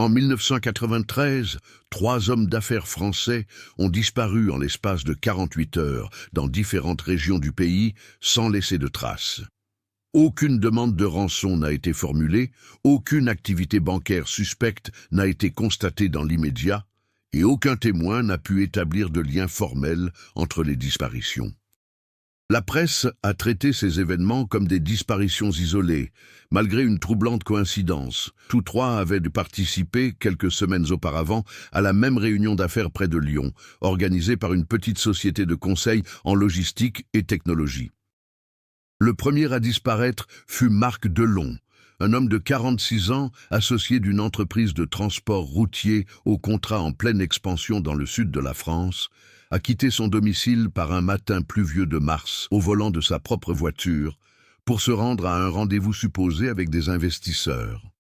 En 1993, 3 hommes d'affaires français ont disparu en l'espace de 48 heures dans différentes régions du pays sans laisser de traces. Aucune demande de rançon n'a été formulée, aucune activité bancaire suspecte n'a été constatée dans l'immédiat et aucun témoin n'a pu établir de lien formel entre les disparitions. La presse a traité ces événements comme des disparitions isolées, malgré une troublante coïncidence. Tous 3 avaient participé, quelques semaines auparavant, à la même réunion d'affaires près de Lyon, organisée par une petite société de conseil en logistique et technologie. Le premier à disparaître fut Marc Delon, un homme de 46 ans, associé d'une entreprise de transport routier au contrat en pleine expansion dans le sud de la France, a quitté son domicile par un matin pluvieux de mars au volant de sa propre voiture pour se rendre à un rendez-vous supposé avec des investisseurs.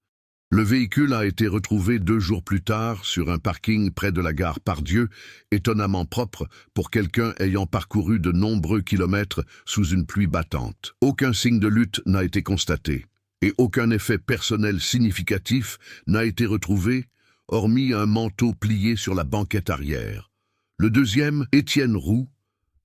Le véhicule a été retrouvé 2 jours plus tard sur un parking près de la gare Pardieu, étonnamment propre pour quelqu'un ayant parcouru de nombreux kilomètres sous une pluie battante. Aucun signe de lutte n'a été constaté et aucun effet personnel significatif n'a été retrouvé, hormis un manteau plié sur la banquette arrière. Le deuxième, Étienne Roux,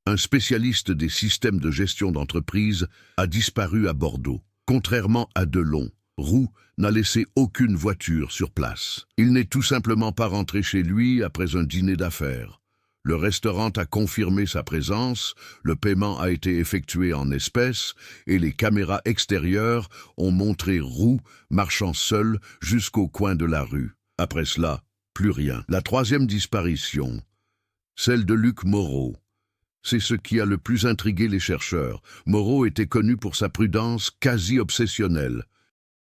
un spécialiste des systèmes de gestion d'entreprise, a disparu à Bordeaux. Contrairement à Delon, Roux n'a laissé aucune voiture sur place. Il n'est tout simplement pas rentré chez lui après un dîner d'affaires. Le restaurant a confirmé sa présence, le paiement a été effectué en espèces et les caméras extérieures ont montré Roux marchant seul jusqu'au coin de la rue. Après cela, plus rien. La 3e disparition, celle de Luc Moreau. C'est ce qui a le plus intrigué les chercheurs. Moreau était connu pour sa prudence quasi obsessionnelle.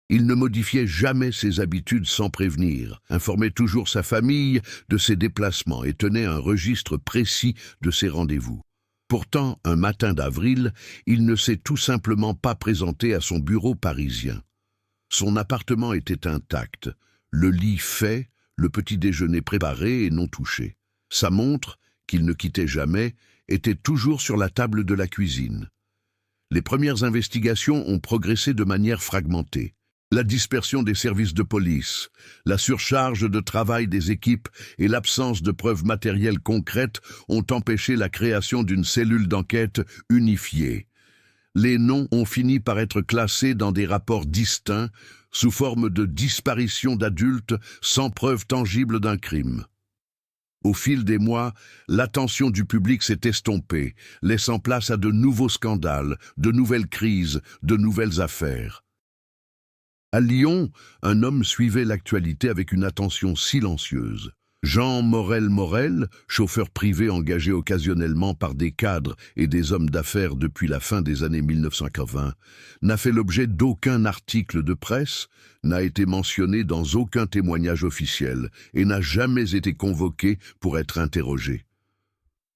Il ne modifiait jamais ses habitudes sans prévenir, informait toujours sa famille de ses déplacements et tenait un registre précis de ses rendez-vous. Pourtant, un matin d'avril, il ne s'est tout simplement pas présenté à son bureau parisien. Son appartement était intact, le lit fait, le petit déjeuner préparé et non touché. Sa montre, qu'il ne quittait jamais, était toujours sur la table de la cuisine. Les premières investigations ont progressé de manière fragmentée. La dispersion des services de police, la surcharge de travail des équipes et l'absence de preuves matérielles concrètes ont empêché la création d'une cellule d'enquête unifiée. Les noms ont fini par être classés dans des rapports distincts sous forme de disparition d'adultes sans preuve tangible d'un crime. Au fil des mois, l'attention du public s'est estompée, laissant place à de nouveaux scandales, de nouvelles crises, de nouvelles affaires. À Lyon, un homme suivait l'actualité avec une attention silencieuse. Jean Morel, chauffeur privé engagé occasionnellement par des cadres et des hommes d'affaires depuis la fin des années 1980, n'a fait l'objet d'aucun article de presse, n'a été mentionné dans aucun témoignage officiel et n'a jamais été convoqué pour être interrogé.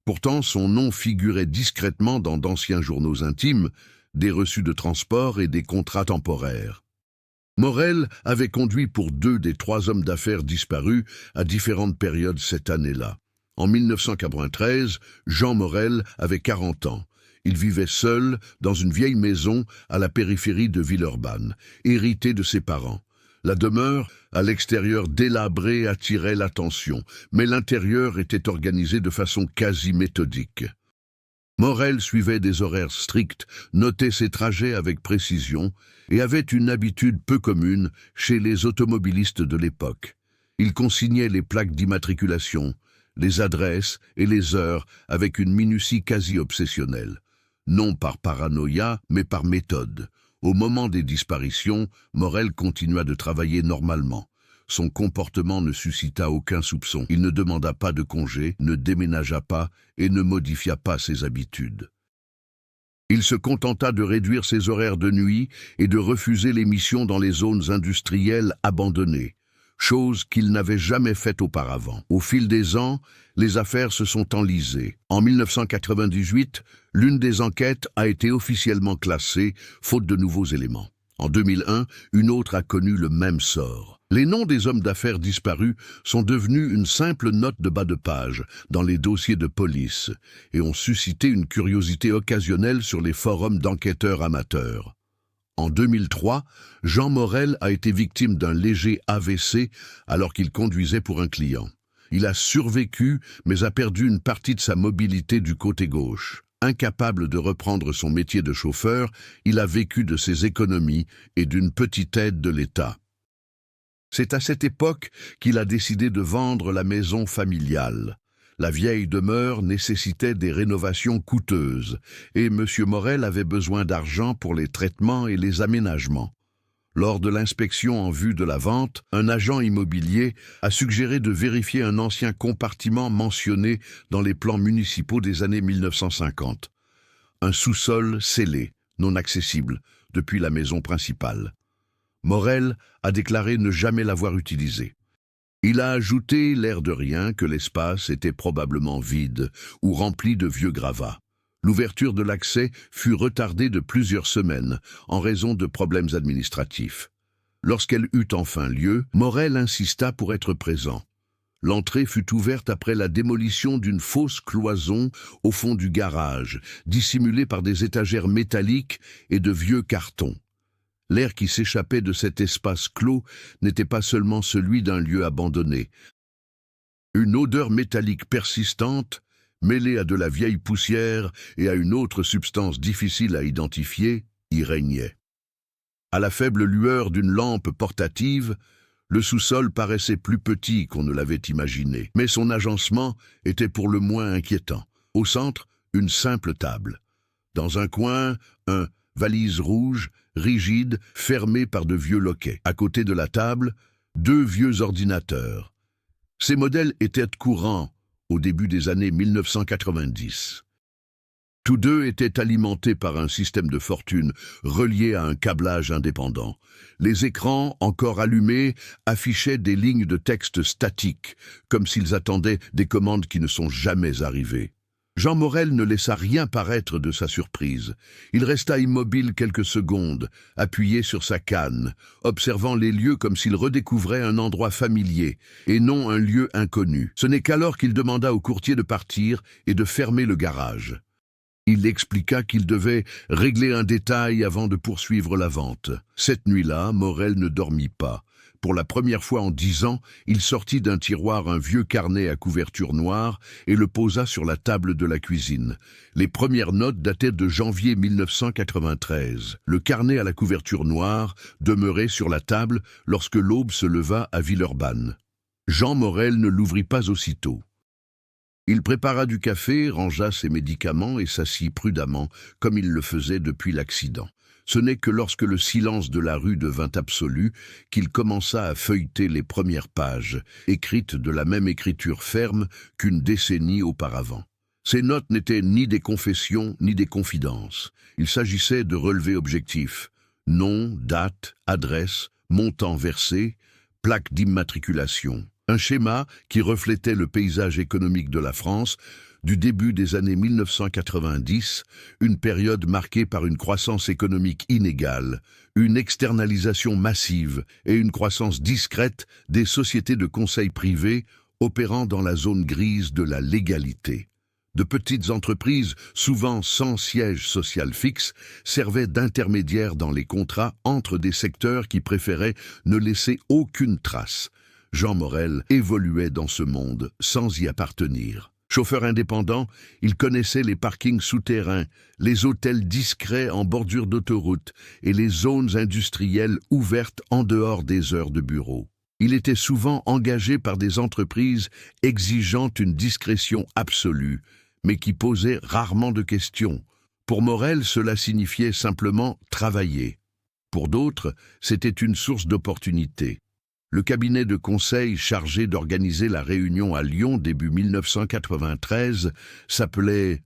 Pourtant, son nom figurait discrètement dans d'anciens journaux intimes, des reçus de transport et des contrats temporaires. Morel avait conduit pour 2 des 3 hommes d'affaires disparus à différentes périodes cette année-là. En 1993, Jean Morel avait 40 ans. Il vivait seul dans une vieille maison à la périphérie de Villeurbanne, héritée de ses parents. La demeure, à l'extérieur délabrée, attirait l'attention, mais l'intérieur était organisé de façon quasi méthodique. Morel suivait des horaires stricts, notait ses trajets avec précision et avait une habitude peu commune chez les automobilistes de l'époque. Il consignait les plaques d'immatriculation, les adresses et les heures avec une minutie quasi obsessionnelle. Non par paranoïa, mais par méthode. Au moment des disparitions, Morel continua de travailler normalement. Son comportement ne suscita aucun soupçon. Il ne demanda pas de congé, ne déménagea pas et ne modifia pas ses habitudes. Il se contenta de réduire ses horaires de nuit et de refuser les missions dans les zones industrielles abandonnées, chose qu'il n'avait jamais faite auparavant. Au fil des ans, les affaires se sont enlisées. En 1998, l'une des enquêtes a été officiellement classée, faute de nouveaux éléments. En 2001, une autre a connu le même sort. Les noms des hommes d'affaires disparus sont devenus une simple note de bas de page dans les dossiers de police et ont suscité une curiosité occasionnelle sur les forums d'enquêteurs amateurs. En 2003, Jean Morel a été victime d'un léger AVC alors qu'il conduisait pour un client. Il a survécu, mais a perdu une partie de sa mobilité du côté gauche. Incapable de reprendre son métier de chauffeur, il a vécu de ses économies et d'une petite aide de l'État. C'est à cette époque qu'il a décidé de vendre la maison familiale. La vieille demeure nécessitait des rénovations coûteuses et M. Morel avait besoin d'argent pour les traitements et les aménagements. Lors de l'inspection en vue de la vente, un agent immobilier a suggéré de vérifier un ancien compartiment mentionné dans les plans municipaux des années 1950. Un sous-sol scellé, non accessible, depuis la maison principale. Morel a déclaré ne jamais l'avoir utilisé. Il a ajouté, l'air de rien, que l'espace était probablement vide ou rempli de vieux gravats. L'ouverture de l'accès fut retardée de plusieurs semaines en raison de problèmes administratifs. Lorsqu'elle eut enfin lieu, Morel insista pour être présent. L'entrée fut ouverte après la démolition d'une fausse cloison au fond du garage, dissimulée par des étagères métalliques et de vieux cartons. L'air qui s'échappait de cet espace clos n'était pas seulement celui d'un lieu abandonné. Une odeur métallique persistante, mêlée à de la vieille poussière et à une autre substance difficile à identifier, y régnait. À la faible lueur d'une lampe portative, le sous-sol paraissait plus petit qu'on ne l'avait imaginé, mais son agencement était pour le moins inquiétant. Au centre, une simple table. Dans un coin, un valise rouge, rigide, fermée par de vieux loquets. À côté de la table, 2 vieux ordinateurs. Ces modèles étaient courants au début des années 1990. Tous deux étaient alimentés par un système de fortune relié à un câblage indépendant. Les écrans, encore allumés, affichaient des lignes de texte statiques, comme s'ils attendaient des commandes qui ne sont jamais arrivées. Jean Morel ne laissa rien paraître de sa surprise. Il resta immobile quelques secondes, appuyé sur sa canne, observant les lieux comme s'il redécouvrait un endroit familier, et non un lieu inconnu. Ce n'est qu'alors qu'il demanda au courtier de partir et de fermer le garage. Il expliqua qu'il devait régler un détail avant de poursuivre la vente. Cette nuit-là, Morel ne dormit pas. Pour la première fois en 10 ans, il sortit d'un tiroir un vieux carnet à couverture noire et le posa sur la table de la cuisine. Les premières notes dataient de janvier 1993. Le carnet à la couverture noire demeurait sur la table lorsque l'aube se leva à Villeurbanne. Jean Morel ne l'ouvrit pas aussitôt. Il prépara du café, rangea ses médicaments et s'assit prudemment, comme il le faisait depuis l'accident. Ce n'est que lorsque le silence de la rue devint absolu qu'il commença à feuilleter les premières pages, écrites de la même écriture ferme qu'une décennie auparavant. Ces notes n'étaient ni des confessions ni des confidences. Il s'agissait de relevés objectifs. Nom, date, adresse, montant versé, plaque d'immatriculation. Un schéma qui reflétait le paysage économique de la France du début des années 1990, une période marquée par une croissance économique inégale, une externalisation massive et une croissance discrète des sociétés de conseil privées opérant dans la zone grise de la légalité. De petites entreprises, souvent sans siège social fixe, servaient d'intermédiaires dans les contrats entre des secteurs qui préféraient ne laisser aucune trace. Jean Morel évoluait dans ce monde sans y appartenir. Chauffeur indépendant, il connaissait les parkings souterrains, les hôtels discrets en bordure d'autoroute et les zones industrielles ouvertes en dehors des heures de bureau. Il était souvent engagé par des entreprises exigeant une discrétion absolue, mais qui posaient rarement de questions. Pour Morel, cela signifiait simplement travailler. Pour d'autres, c'était une source d'opportunités. Le cabinet de conseil chargé d'organiser la réunion à Lyon début 1993 s'appelait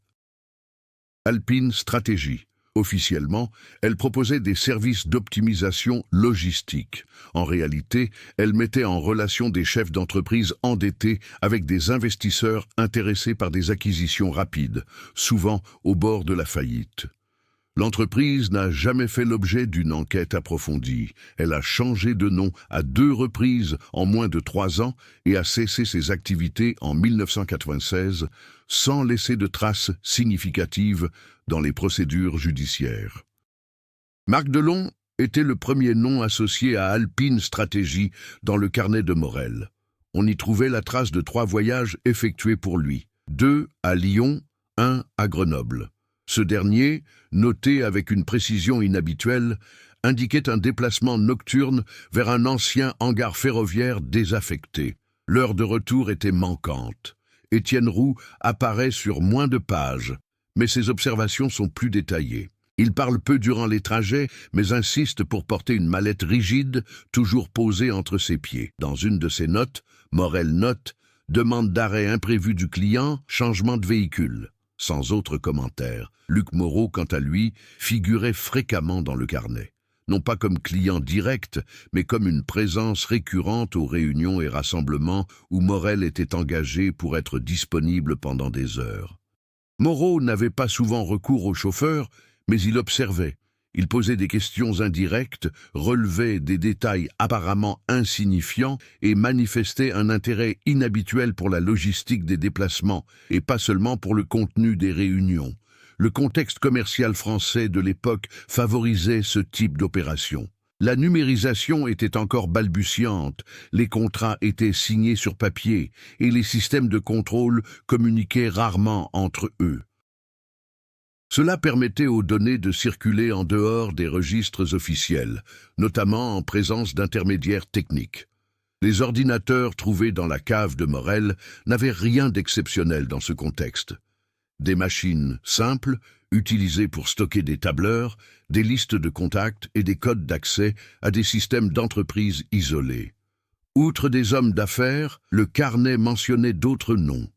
Alpine Stratégie. Officiellement, elle proposait des services d'optimisation logistique. En réalité, elle mettait en relation des chefs d'entreprise endettés avec des investisseurs intéressés par des acquisitions rapides, souvent au bord de la faillite. L'entreprise n'a jamais fait l'objet d'une enquête approfondie. Elle a changé de nom à 2 reprises en moins de 3 ans et a cessé ses activités en 1996 sans laisser de traces significatives dans les procédures judiciaires. Marc Delon était le premier nom associé à Alpine Stratégie dans le carnet de Morel. On y trouvait la trace de 3 voyages effectués pour lui, 2 à Lyon, 1 à Grenoble. Ce dernier, noté avec une précision inhabituelle, indiquait un déplacement nocturne vers un ancien hangar ferroviaire désaffecté. L'heure de retour était manquante. Étienne Roux apparaît sur moins de pages, mais ses observations sont plus détaillées. Il parle peu durant les trajets, mais insiste pour porter une mallette rigide, toujours posée entre ses pieds. Dans une de ses notes, Morel note « Demande d'arrêt imprévu du client, changement de véhicule ». Sans autre commentaire, Luc Moreau, quant à lui, figurait fréquemment dans le carnet. Non pas comme client direct, mais comme une présence récurrente aux réunions et rassemblements où Morel était engagé pour être disponible pendant des heures. Moreau n'avait pas souvent recours au chauffeur, mais il observait. Il posait des questions indirectes, relevait des détails apparemment insignifiants et manifestait un intérêt inhabituel pour la logistique des déplacements et pas seulement pour le contenu des réunions. Le contexte commercial français de l'époque favorisait ce type d'opération. La numérisation était encore balbutiante, les contrats étaient signés sur papier et les systèmes de contrôle communiquaient rarement entre eux. Cela permettait aux données de circuler en dehors des registres officiels, notamment en présence d'intermédiaires techniques. Les ordinateurs trouvés dans la cave de Morel n'avaient rien d'exceptionnel dans ce contexte. Des machines simples, utilisées pour stocker des tableurs, des listes de contacts et des codes d'accès à des systèmes d'entreprise isolés. Outre des hommes d'affaires, le carnet mentionnait d'autres noms.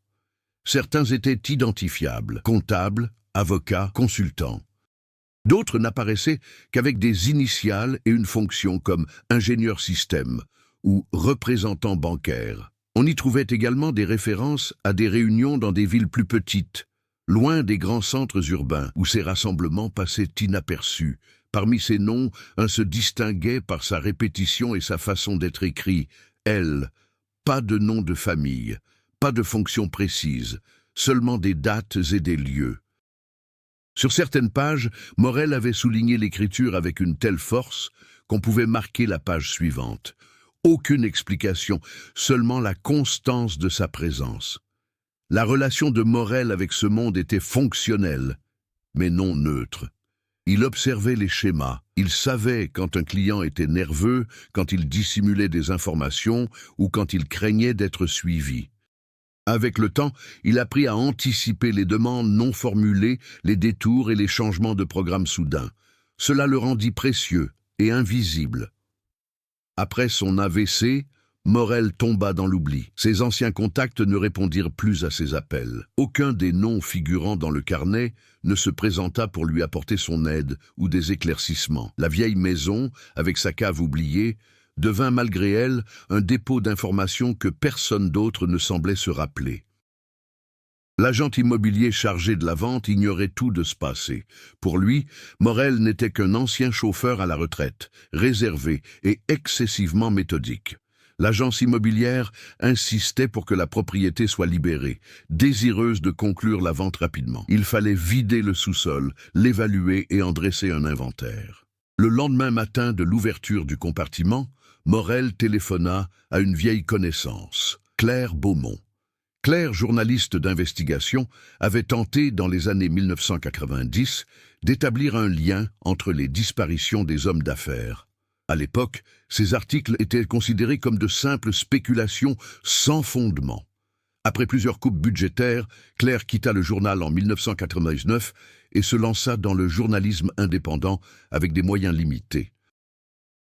Certains étaient identifiables, comptables, avocats, consultants. D'autres n'apparaissaient qu'avec des initiales et une fonction comme ingénieur système ou représentant bancaire. On y trouvait également des références à des réunions dans des villes plus petites, loin des grands centres urbains où ces rassemblements passaient inaperçus. Parmi ces noms, un se distinguait par sa répétition et sa façon d'être écrit. Elle, pas de nom de famille, pas de fonction précise, seulement des dates et des lieux. Sur certaines pages, Morel avait souligné l'écriture avec une telle force qu'on pouvait marquer la page suivante. Aucune explication, seulement la constance de sa présence. La relation de Morel avec ce monde était fonctionnelle, mais non neutre. Il observait les schémas, il savait quand un client était nerveux, quand il dissimulait des informations ou quand il craignait d'être suivi. Avec le temps, il apprit à anticiper les demandes non formulées, les détours et les changements de programme soudains. Cela le rendit précieux et invisible. Après son AVC, Morel tomba dans l'oubli. Ses anciens contacts ne répondirent plus à ses appels. Aucun des noms figurant dans le carnet ne se présenta pour lui apporter son aide ou des éclaircissements. La vieille maison, avec sa cave oubliée, devint malgré elle un dépôt d'informations que personne d'autre ne semblait se rappeler. L'agent immobilier chargé de la vente ignorait tout de ce passé. Pour lui, Morel n'était qu'un ancien chauffeur à la retraite, réservé et excessivement méthodique. L'agence immobilière insistait pour que la propriété soit libérée, désireuse de conclure la vente rapidement. Il fallait vider le sous-sol, l'évaluer et en dresser un inventaire. Le lendemain matin de l'ouverture du compartiment, Morel téléphona à une vieille connaissance, Claire Beaumont. Claire, journaliste d'investigation, avait tenté, dans les années 1990, d'établir un lien entre les disparitions des hommes d'affaires. À l'époque, ces articles étaient considérés comme de simples spéculations sans fondement. Après plusieurs coupes budgétaires, Claire quitta le journal en 1999 et se lança dans le journalisme indépendant avec des moyens limités.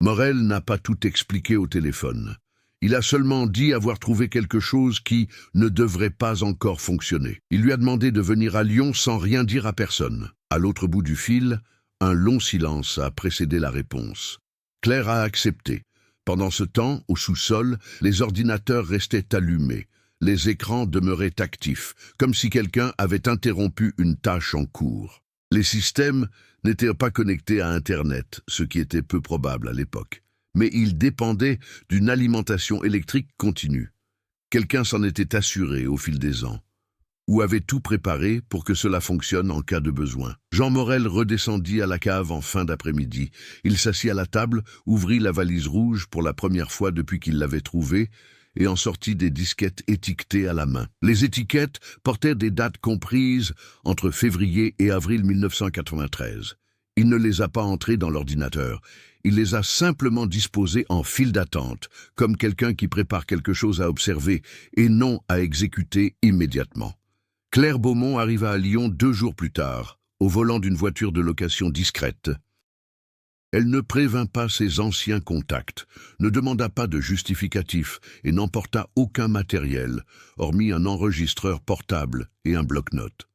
Morel n'a pas tout expliqué au téléphone. Il a seulement dit avoir trouvé quelque chose qui ne devrait pas encore fonctionner. Il lui a demandé de venir à Lyon sans rien dire à personne. À l'autre bout du fil, un long silence a précédé la réponse. Claire a accepté. Pendant ce temps, au sous-sol, les ordinateurs restaient allumés. Les écrans demeuraient actifs, comme si quelqu'un avait interrompu une tâche en cours. Les systèmes n'étaient pas connectés à Internet, ce qui était peu probable à l'époque, mais ils dépendaient d'une alimentation électrique continue. Quelqu'un s'en était assuré au fil des ans. ou avait tout préparé pour que cela fonctionne en cas de besoin. Jean Morel redescendit à la cave en fin d'après-midi. Il s'assit à la table, ouvrit la valise rouge pour la première fois depuis qu'il l'avait trouvée, et en sortit des disquettes étiquetées à la main. Les étiquettes portaient des dates comprises entre février et avril 1993. Il ne les a pas entrées dans l'ordinateur. Il les a simplement disposées en file d'attente, comme quelqu'un qui prépare quelque chose à observer et non à exécuter immédiatement. Claire Beaumont arriva à Lyon 2 jours plus tard, au volant d'une voiture de location discrète. Elle ne prévint pas ses anciens contacts, ne demanda pas de justificatif et n'emporta aucun matériel, hormis un enregistreur portable et un bloc-notes.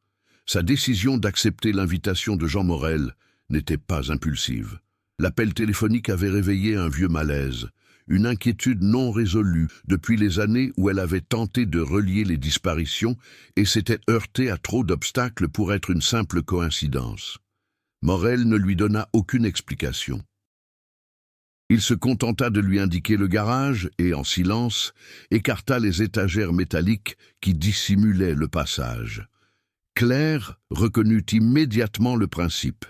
Sa décision d'accepter l'invitation de Jean Morel n'était pas impulsive. L'appel téléphonique avait réveillé un vieux malaise, une inquiétude non résolue depuis les années où elle avait tenté de relier les disparitions et s'était heurtée à trop d'obstacles pour être une simple coïncidence. Morel ne lui donna aucune explication. Il se contenta de lui indiquer le garage et, en silence, écarta les étagères métalliques qui dissimulaient le passage. Claire reconnut immédiatement le principe.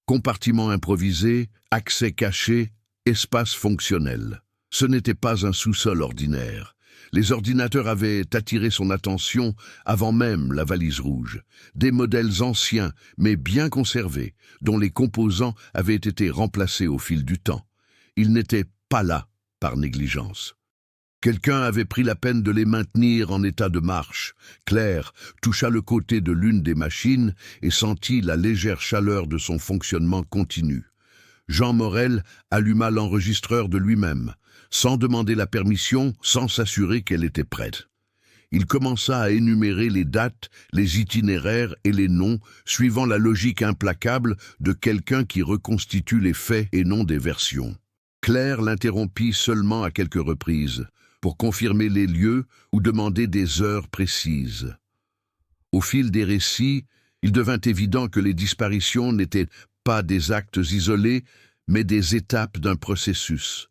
Compartiment improvisé, accès caché, espace fonctionnel. Ce n'était pas un sous-sol ordinaire. Les ordinateurs avaient attiré son attention avant même la valise rouge. Des modèles anciens, mais bien conservés, dont les composants avaient été remplacés au fil du temps. Ils n'étaient pas là par négligence. Quelqu'un avait pris la peine de les maintenir en état de marche. Claire toucha le côté de l'une des machines et sentit la légère chaleur de son fonctionnement continu. Jean Morel alluma l'enregistreur de lui-même, sans demander la permission, sans s'assurer qu'elle était prête. Il commença à énumérer les dates, les itinéraires et les noms, suivant la logique implacable de quelqu'un qui reconstitue les faits et non des versions. Claire l'interrompit seulement à quelques reprises, pour confirmer les lieux ou demander des heures précises. Au fil des récits, il devint évident que les disparitions n'étaient pas des actes isolés, mais des étapes d'un processus.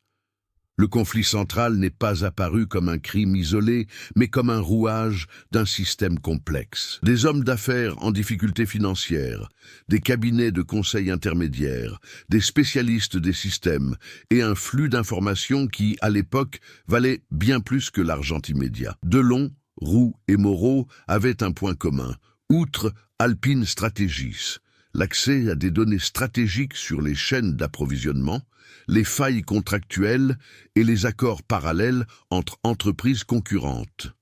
Le conflit central n'est pas apparu comme un crime isolé, mais comme un rouage d'un système complexe. Des hommes d'affaires en difficulté financière, des cabinets de conseil intermédiaires, des spécialistes des systèmes et un flux d'informations qui, à l'époque, valait bien plus que l'argent immédiat. Delon, Roux et Moreau avaient un point commun, outre Alpine Strategis, l'accès à des données stratégiques sur les chaînes d'approvisionnement, les failles contractuelles et les accords parallèles entre entreprises concurrentes.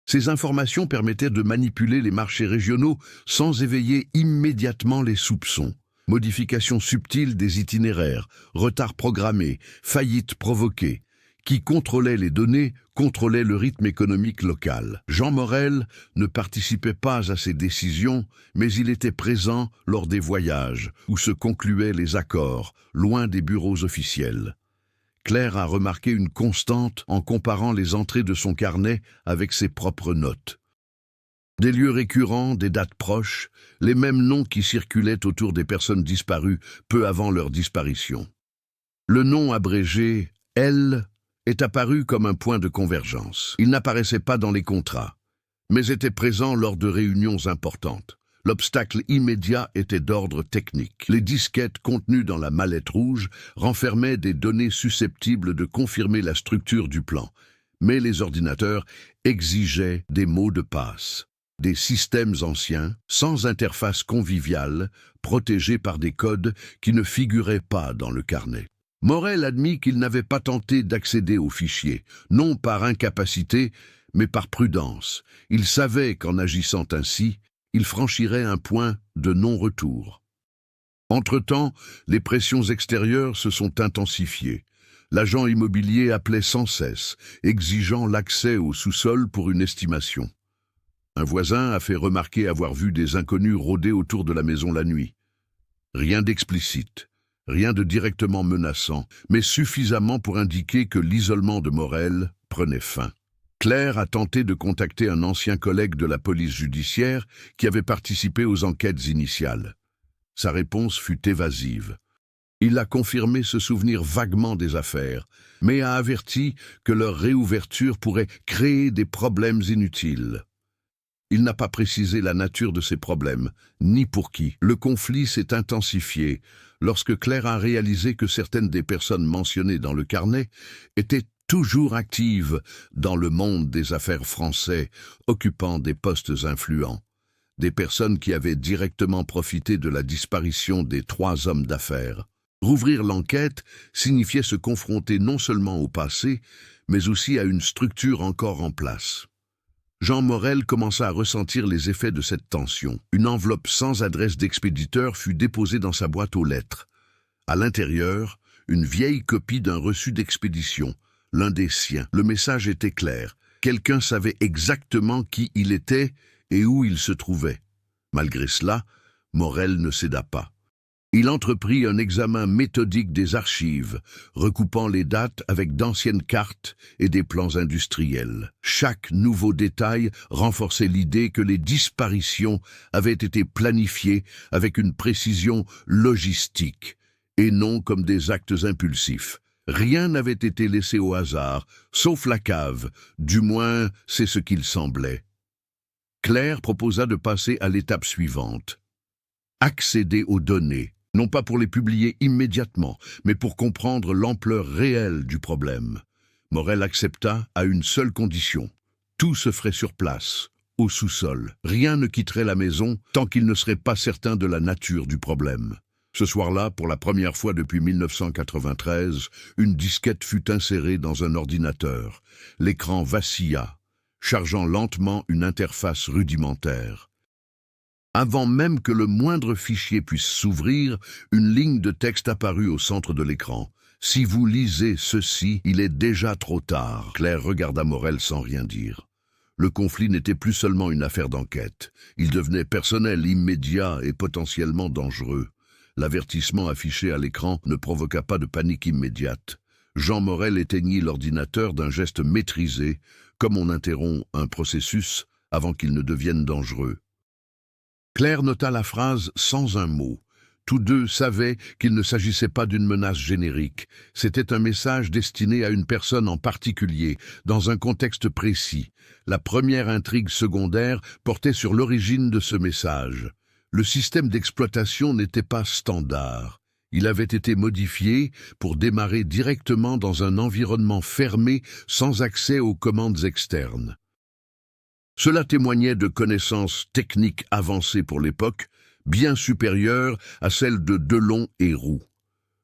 Ces informations permettaient de manipuler les marchés régionaux sans éveiller immédiatement les soupçons. Modifications subtiles des itinéraires, retards programmés, faillites provoquées. Qui contrôlait les données, contrôlait le rythme économique local. Jean Morel ne participait pas à ces décisions, mais il était présent lors des voyages, où se concluaient les accords, loin des bureaux officiels. Claire a remarqué une constante en comparant les entrées de son carnet avec ses propres notes. Des lieux récurrents, des dates proches, les mêmes noms qui circulaient autour des personnes disparues peu avant leur disparition. Le nom abrégé « L » est apparu comme un point de convergence. Il n'apparaissait pas dans les contrats, mais était présent lors de réunions importantes. L'obstacle immédiat était d'ordre technique. Les disquettes contenues dans la mallette rouge renfermaient des données susceptibles de confirmer la structure du plan, mais les ordinateurs exigeaient des mots de passe. Des systèmes anciens, sans interface conviviale, protégés par des codes qui ne figuraient pas dans le carnet. Morel admit qu'il n'avait pas tenté d'accéder aux fichiers, non par incapacité, mais par prudence. Il savait qu'en agissant ainsi, il franchirait un point de non-retour. Entre-temps, les pressions extérieures se sont intensifiées. L'agent immobilier appelait sans cesse, exigeant l'accès au sous-sol pour une estimation. Un voisin a fait remarquer avoir vu des inconnus rôder autour de la maison la nuit. Rien d'explicite. Rien de directement menaçant, mais suffisamment pour indiquer que l'isolement de Morel prenait fin. Claire a tenté de contacter un ancien collègue de la police judiciaire qui avait participé aux enquêtes initiales. Sa réponse fut évasive. Il a confirmé se souvenir vaguement des affaires, mais a averti que leur réouverture pourrait créer des problèmes inutiles. Il n'a pas précisé la nature de ces problèmes, ni pour qui. Le conflit s'est intensifié lorsque Claire a réalisé que certaines des personnes mentionnées dans le carnet étaient toujours actives dans le monde des affaires français, occupant des postes influents. Des personnes qui avaient directement profité de la disparition des 3 hommes d'affaires. Rouvrir l'enquête signifiait se confronter non seulement au passé, mais aussi à une structure encore en place. Jean Morel commença à ressentir les effets de cette tension. Une enveloppe sans adresse d'expéditeur fut déposée dans sa boîte aux lettres. À l'intérieur, une vieille copie d'un reçu d'expédition, l'un des siens. Le message était clair. Quelqu'un savait exactement qui il était et où il se trouvait. Malgré cela, Morel ne céda pas. Il entreprit un examen méthodique des archives, recoupant les dates avec d'anciennes cartes et des plans industriels. Chaque nouveau détail renforçait l'idée que les disparitions avaient été planifiées avec une précision logistique, et non comme des actes impulsifs. Rien n'avait été laissé au hasard, sauf la cave, du moins c'est ce qu'il semblait. Claire proposa de passer à l'étape suivante. Accéder aux données, non pas pour les publier immédiatement, mais pour comprendre l'ampleur réelle du problème. Morel accepta à une seule condition. Tout se ferait sur place, au sous-sol. Rien ne quitterait la maison tant qu'il ne serait pas certain de la nature du problème. Ce soir-là, pour la première fois depuis 1993, une disquette fut insérée dans un ordinateur. L'écran vacilla, chargeant lentement une interface rudimentaire. Avant même que le moindre fichier puisse s'ouvrir, une ligne de texte apparut au centre de l'écran. « Si vous lisez ceci, il est déjà trop tard. » Claire regarda Morel sans rien dire. Le conflit n'était plus seulement une affaire d'enquête. Il devenait personnel, immédiat et potentiellement dangereux. L'avertissement affiché à l'écran ne provoqua pas de panique immédiate. Jean Morel éteignit l'ordinateur d'un geste maîtrisé, comme on interrompt un processus avant qu'il ne devienne dangereux. Claire nota la phrase sans un mot. Tous deux savaient qu'il ne s'agissait pas d'une menace générique. C'était un message destiné à une personne en particulier, dans un contexte précis. La première intrigue secondaire portait sur l'origine de ce message. Le système d'exploitation n'était pas standard. Il avait été modifié pour démarrer directement dans un environnement fermé sans accès aux commandes externes. Cela témoignait de connaissances techniques avancées pour l'époque, bien supérieures à celles de Delon et Roux.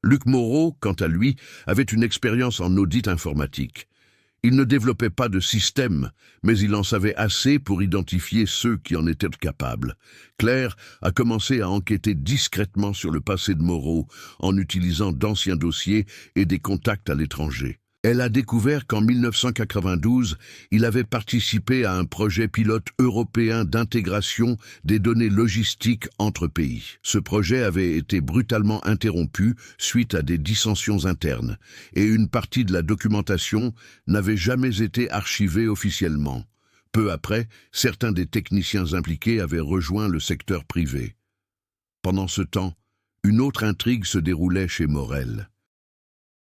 Luc Moreau, quant à lui, avait une expérience en audit informatique. Il ne développait pas de système, mais il en savait assez pour identifier ceux qui en étaient capables. Claire a commencé à enquêter discrètement sur le passé de Moreau en utilisant d'anciens dossiers et des contacts à l'étranger. Elle a découvert qu'en 1992, il avait participé à un projet pilote européen d'intégration des données logistiques entre pays. Ce projet avait été brutalement interrompu suite à des dissensions internes, et une partie de la documentation n'avait jamais été archivée officiellement. Peu après, certains des techniciens impliqués avaient rejoint le secteur privé. Pendant ce temps, une autre intrigue se déroulait chez Morel.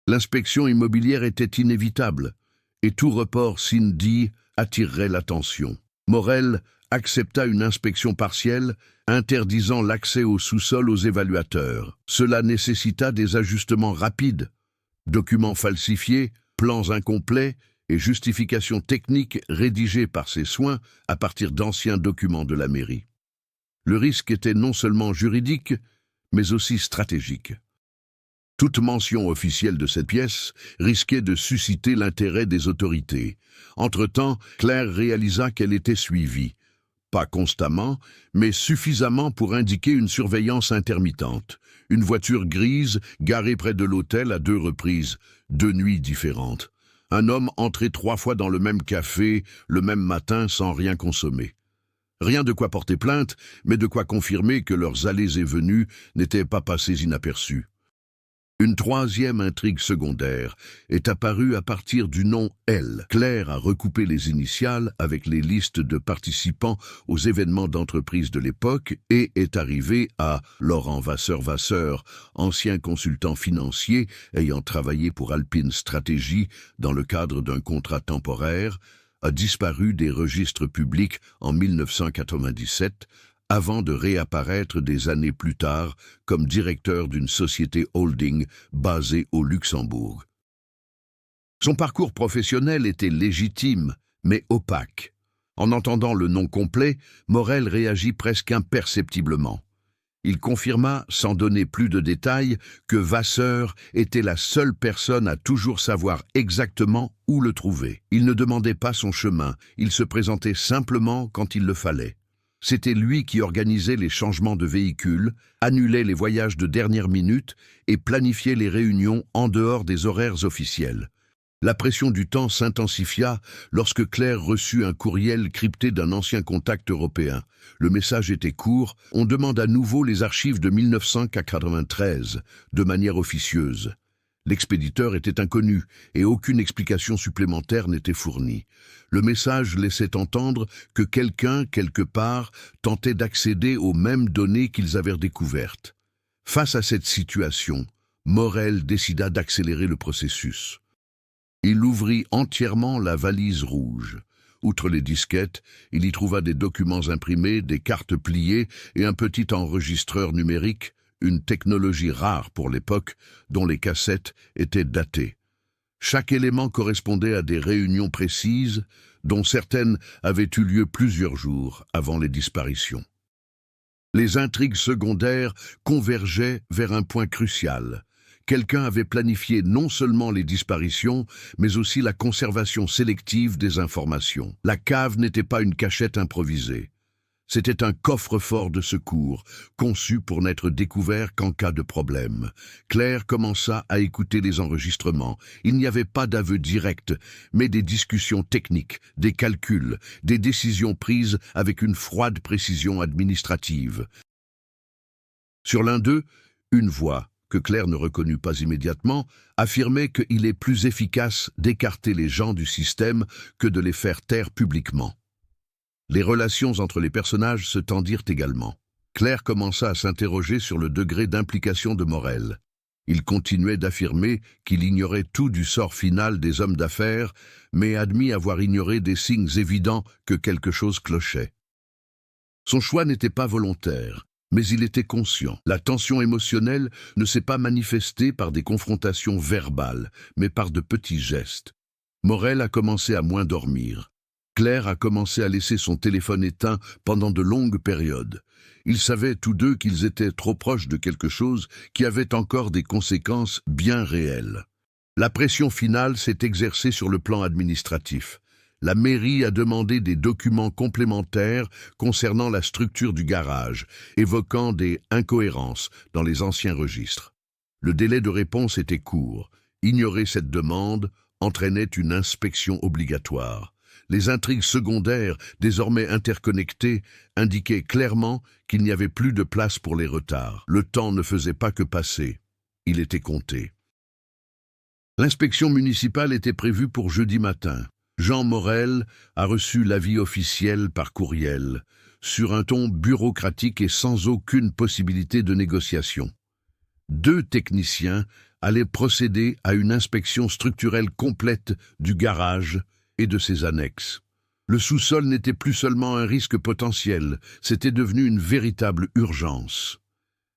L'inspection immobilière était inévitable, et tout report sin-dit attirerait l'attention. Morel accepta une inspection partielle, interdisant l'accès au sous-sol aux évaluateurs. Cela nécessita des ajustements rapides. Documents falsifiés, plans incomplets et justifications techniques rédigées par ses soins à partir d'anciens documents de la mairie. Le risque était non seulement juridique, mais aussi stratégique. Toute mention officielle de cette pièce risquait de susciter l'intérêt des autorités. Entre-temps, Claire réalisa qu'elle était suivie. Pas constamment, mais suffisamment pour indiquer une surveillance intermittente. Une voiture grise garée près de l'hôtel à 2 reprises, 2 nuits différentes. Un homme entré 3 fois dans le même café, le même matin, sans rien consommer. Rien de quoi porter plainte, mais de quoi confirmer que leurs allées et venues n'étaient pas passées inaperçues. Une troisième intrigue secondaire est apparue à partir du nom L. Claire a recoupé les initiales avec les listes de participants aux événements d'entreprise de l'époque et est arrivée à Laurent Vasseur, ancien consultant financier ayant travaillé pour Alpine Stratégie dans le cadre d'un contrat temporaire, a disparu des registres publics en 1997, avant de réapparaître des années plus tard comme directeur d'une société holding basée au Luxembourg. Son parcours professionnel était légitime, mais opaque. En entendant le nom complet, Morel réagit presque imperceptiblement. Il confirma, sans donner plus de détails, que Vasseur était la seule personne à toujours savoir exactement où le trouver. Il ne demandait pas son chemin, il se présentait simplement quand il le fallait. C'était lui qui organisait les changements de véhicules, annulait les voyages de dernière minute et planifiait les réunions en dehors des horaires officiels. La pression du temps s'intensifia lorsque Claire reçut un courriel crypté d'un ancien contact européen. Le message était court, on demande à nouveau les archives de 1993, de manière officieuse. L'expéditeur était inconnu et aucune explication supplémentaire n'était fournie. Le message laissait entendre que quelqu'un, quelque part, tentait d'accéder aux mêmes données qu'ils avaient découvertes. Face à cette situation, Morel décida d'accélérer le processus. Il ouvrit entièrement la valise rouge. Outre les disquettes, il y trouva des documents imprimés, des cartes pliées et un petit enregistreur numérique, une technologie rare pour l'époque, dont les cassettes étaient datées. Chaque élément correspondait à des réunions précises, dont certaines avaient eu lieu plusieurs jours avant les disparitions. Les intrigues secondaires convergeaient vers un point crucial. Quelqu'un avait planifié non seulement les disparitions, mais aussi la conservation sélective des informations. La cave n'était pas une cachette improvisée. C'était un coffre-fort de secours, conçu pour n'être découvert qu'en cas de problème. Claire commença à écouter les enregistrements. Il n'y avait pas d'aveu direct, mais des discussions techniques, des calculs, des décisions prises avec une froide précision administrative. Sur l'un d'eux, une voix, que Claire ne reconnut pas immédiatement, affirmait qu'il est plus efficace d'écarter les gens du système que de les faire taire publiquement. Les relations entre les personnages se tendirent également. Claire commença à s'interroger sur le degré d'implication de Morel. Il continuait d'affirmer qu'il ignorait tout du sort final des hommes d'affaires, mais admit avoir ignoré des signes évidents que quelque chose clochait. Son choix n'était pas volontaire, mais il était conscient. La tension émotionnelle ne s'est pas manifestée par des confrontations verbales, mais par de petits gestes. Morel a commencé à moins dormir. Claire a commencé à laisser son téléphone éteint pendant de longues périodes. Ils savaient tous deux qu'ils étaient trop proches de quelque chose qui avait encore des conséquences bien réelles. La pression finale s'est exercée sur le plan administratif. La mairie a demandé des documents complémentaires concernant la structure du garage, évoquant des incohérences dans les anciens registres. Le délai de réponse était court. Ignorer cette demande entraînait une inspection obligatoire. Les intrigues secondaires, désormais interconnectées, indiquaient clairement qu'il n'y avait plus de place pour les retards. Le temps ne faisait pas que passer. Il était compté. L'inspection municipale était prévue pour jeudi matin. Jean Morel a reçu l'avis officiel par courriel, sur un ton bureaucratique et sans aucune possibilité de négociation. 2 techniciens allaient procéder à une inspection structurelle complète du garage et de ses annexes. Le sous-sol n'était plus seulement un risque potentiel, c'était devenu une véritable urgence.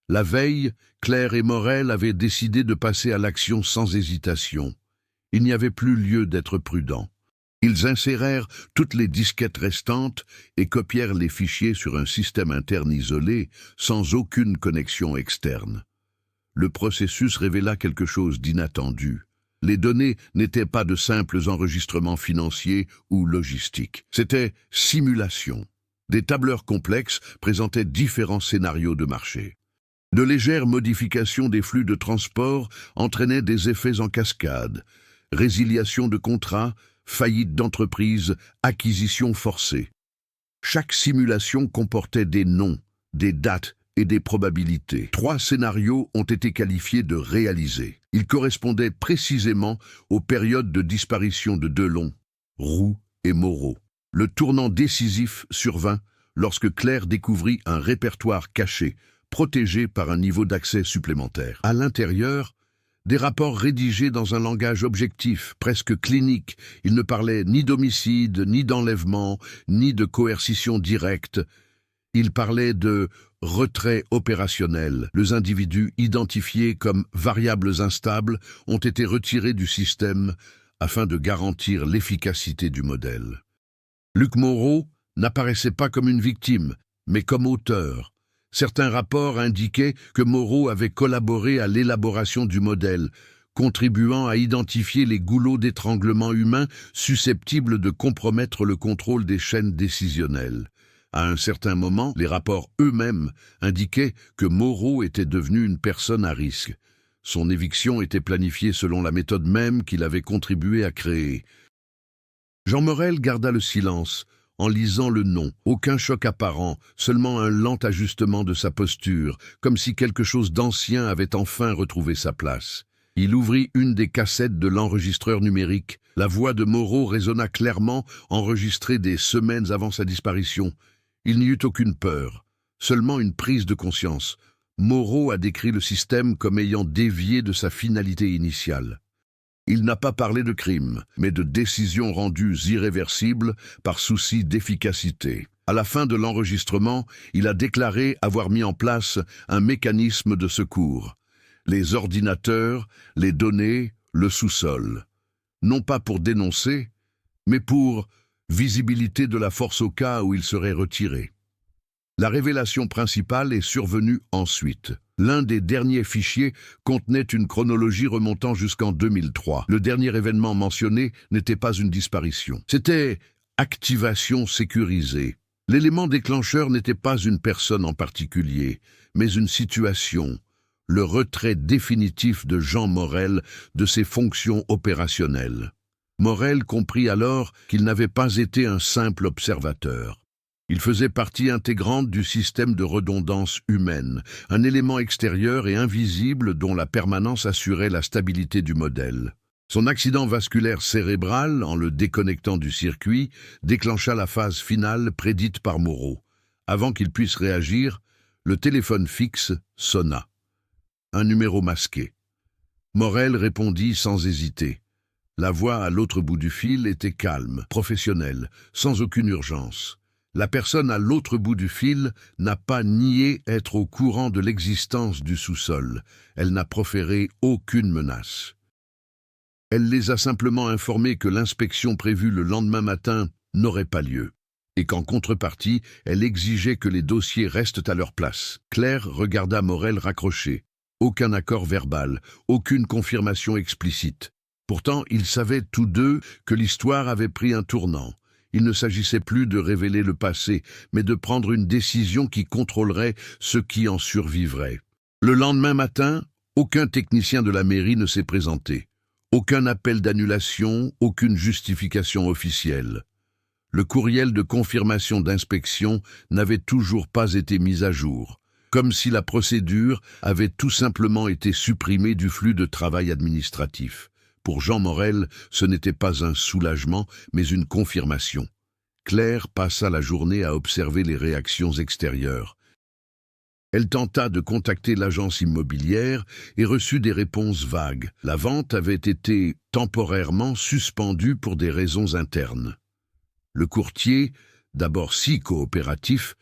La veille, Claire et Morel avaient décidé de passer à l'action sans hésitation. Il n'y avait plus lieu d'être prudent. Ils insérèrent toutes les disquettes restantes et copièrent les fichiers sur un système interne isolé, sans aucune connexion externe. Le processus révéla quelque chose d'inattendu. Les données n'étaient pas de simples enregistrements financiers ou logistiques. C'était simulation. Des tableurs complexes présentaient différents scénarios de marché. De légères modifications des flux de transport entraînaient des effets en cascade. Résiliation de contrats, faillite d'entreprise, acquisition forcée. Chaque simulation comportait des noms, des dates et des probabilités. 3 scénarios ont été qualifiés de réalisés. Ils correspondaient précisément aux périodes de disparition de Delon, Roux et Moreau. Le tournant décisif survint lorsque Claire découvrit un répertoire caché, protégé par un niveau d'accès supplémentaire. À l'intérieur, Des rapports rédigés dans un langage objectif, presque clinique. Il ne parlait ni d'homicide, ni d'enlèvement, ni de coercition directe. Il parlait de retrait opérationnel. Les individus identifiés comme variables instables ont été retirés du système afin de garantir l'efficacité du modèle. Luc Moreau n'apparaissait pas comme une victime, mais comme auteur. Certains rapports indiquaient que Moreau avait collaboré à l'élaboration du modèle, contribuant à identifier les goulots d'étranglement humain susceptibles de compromettre le contrôle des chaînes décisionnelles. À un certain moment, les rapports eux-mêmes indiquaient que Moreau était devenu une personne à risque. Son éviction était planifiée selon la méthode même qu'il avait contribué à créer. Jean Morel garda le silence, en lisant le nom. Aucun choc apparent, seulement un lent ajustement de sa posture, comme si quelque chose d'ancien avait enfin retrouvé sa place. Il ouvrit une des cassettes de l'enregistreur numérique. La voix de Moreau résonna clairement, enregistrée des semaines avant sa disparition. Il n'y eut aucune peur, seulement une prise de conscience. Moreau a décrit le système comme ayant dévié de sa finalité initiale. Il n'a pas parlé de crime, mais de décisions rendues irréversibles par souci d'efficacité. À la fin de l'enregistrement, il a déclaré avoir mis en place un mécanisme de secours. Les ordinateurs, les données, le sous-sol. Non pas pour dénoncer, mais pour visibilité de la force au cas où il serait retiré. La révélation principale est survenue ensuite. L'un des derniers fichiers contenait une chronologie remontant jusqu'en 2003. Le dernier événement mentionné n'était pas une disparition. C'était activation sécurisée. L'élément déclencheur n'était pas une personne en particulier, mais une situation. Le retrait définitif de Jean Morel de ses fonctions opérationnelles. Morel comprit alors qu'il n'avait pas été un simple observateur. Il faisait partie intégrante du système de redondance humaine, un élément extérieur et invisible dont la permanence assurait la stabilité du modèle. Son accident vasculaire cérébral, en le déconnectant du circuit, déclencha la phase finale prédite par Moreau. Avant qu'il puisse réagir, le téléphone fixe sonna. Un numéro masqué. Morel répondit sans hésiter. La voix à l'autre bout du fil était calme, professionnelle, sans aucune urgence. La personne à l'autre bout du fil n'a pas nié être au courant de l'existence du sous-sol. Elle n'a proféré aucune menace. Elle les a simplement informés que l'inspection prévue le lendemain matin n'aurait pas lieu, et qu'en contrepartie, elle exigeait que les dossiers restent à leur place. Claire regarda Morel raccrocher. Aucun accord verbal, aucune confirmation explicite. Pourtant, ils savaient tous deux que l'histoire avait pris un tournant. Il ne s'agissait plus de révéler le passé, mais de prendre une décision qui contrôlerait ceux qui en survivraient. Le lendemain matin, aucun technicien de la mairie ne s'est présenté. Aucun appel d'annulation, aucune justification officielle. Le courriel de confirmation d'inspection n'avait toujours pas été mis à jour, comme si la procédure avait tout simplement été supprimée du flux de travail administratif. Pour Jean Morel, ce n'était pas un soulagement, mais une confirmation. Claire passa la journée à observer les réactions extérieures. Elle tenta de contacter l'agence immobilière et reçut des réponses vagues. La vente avait été temporairement suspendue pour des raisons internes. Le courtier, d'abord si coopératif,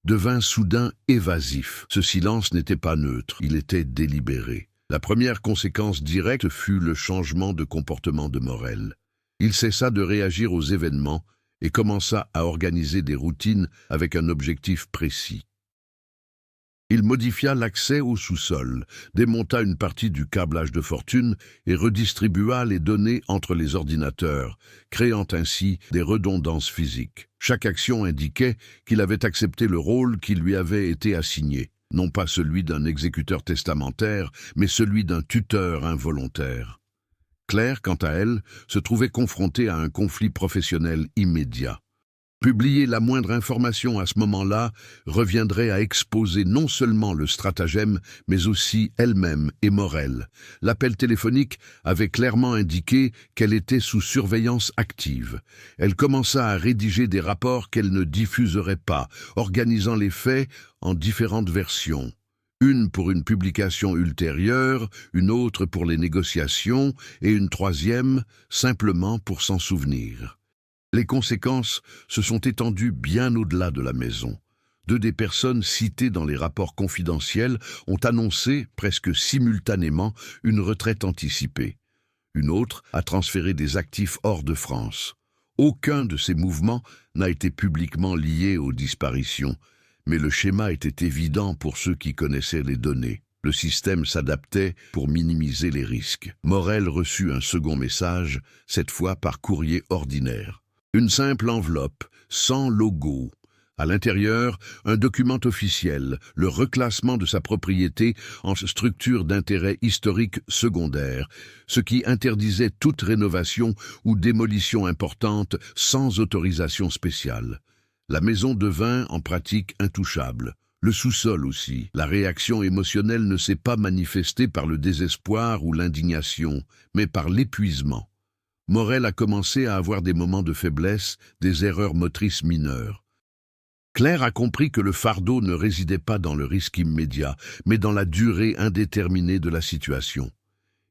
devint soudain évasif. Ce silence n'était pas neutre, il était délibéré. La première conséquence directe fut le changement de comportement de Morel. Il cessa de réagir aux événements et commença à organiser des routines avec un objectif précis. Il modifia l'accès au sous-sol, démonta une partie du câblage de fortune et redistribua les données entre les ordinateurs, créant ainsi des redondances physiques. Chaque action indiquait qu'il avait accepté le rôle qui lui avait été assigné, non pas celui d'un exécuteur testamentaire, mais celui d'un tuteur involontaire. Claire, quant à elle, se trouvait confrontée à un conflit professionnel immédiat. Publier la moindre information à ce moment-là reviendrait à exposer non seulement le stratagème, mais aussi elle-même et Morel. L'appel téléphonique avait clairement indiqué qu'elle était sous surveillance active. Elle commença à rédiger des rapports qu'elle ne diffuserait pas, organisant les faits en différentes versions. Une pour une publication ultérieure, une autre pour les négociations et une troisième simplement pour s'en souvenir. Les conséquences se sont étendues bien au-delà de la maison. Deux des personnes citées dans les rapports confidentiels ont annoncé, presque simultanément, une retraite anticipée. Une autre a transféré des actifs hors de France. Aucun de ces mouvements n'a été publiquement lié aux disparitions, mais le schéma était évident pour ceux qui connaissaient les données. Le système s'adaptait pour minimiser les risques. Morel reçut un second message, cette fois par courrier ordinaire. Une simple enveloppe, sans logo. À l'intérieur, un document officiel, le reclassement de sa propriété en structure d'intérêt historique secondaire, ce qui interdisait toute rénovation ou démolition importante sans autorisation spéciale. La maison devint en pratique intouchable. Le sous-sol aussi. La réaction émotionnelle ne s'est pas manifestée par le désespoir ou l'indignation, mais par l'épuisement. Morel a commencé à avoir des moments de faiblesse, des erreurs motrices mineures. Claire a compris que le fardeau ne résidait pas dans le risque immédiat, mais dans la durée indéterminée de la situation.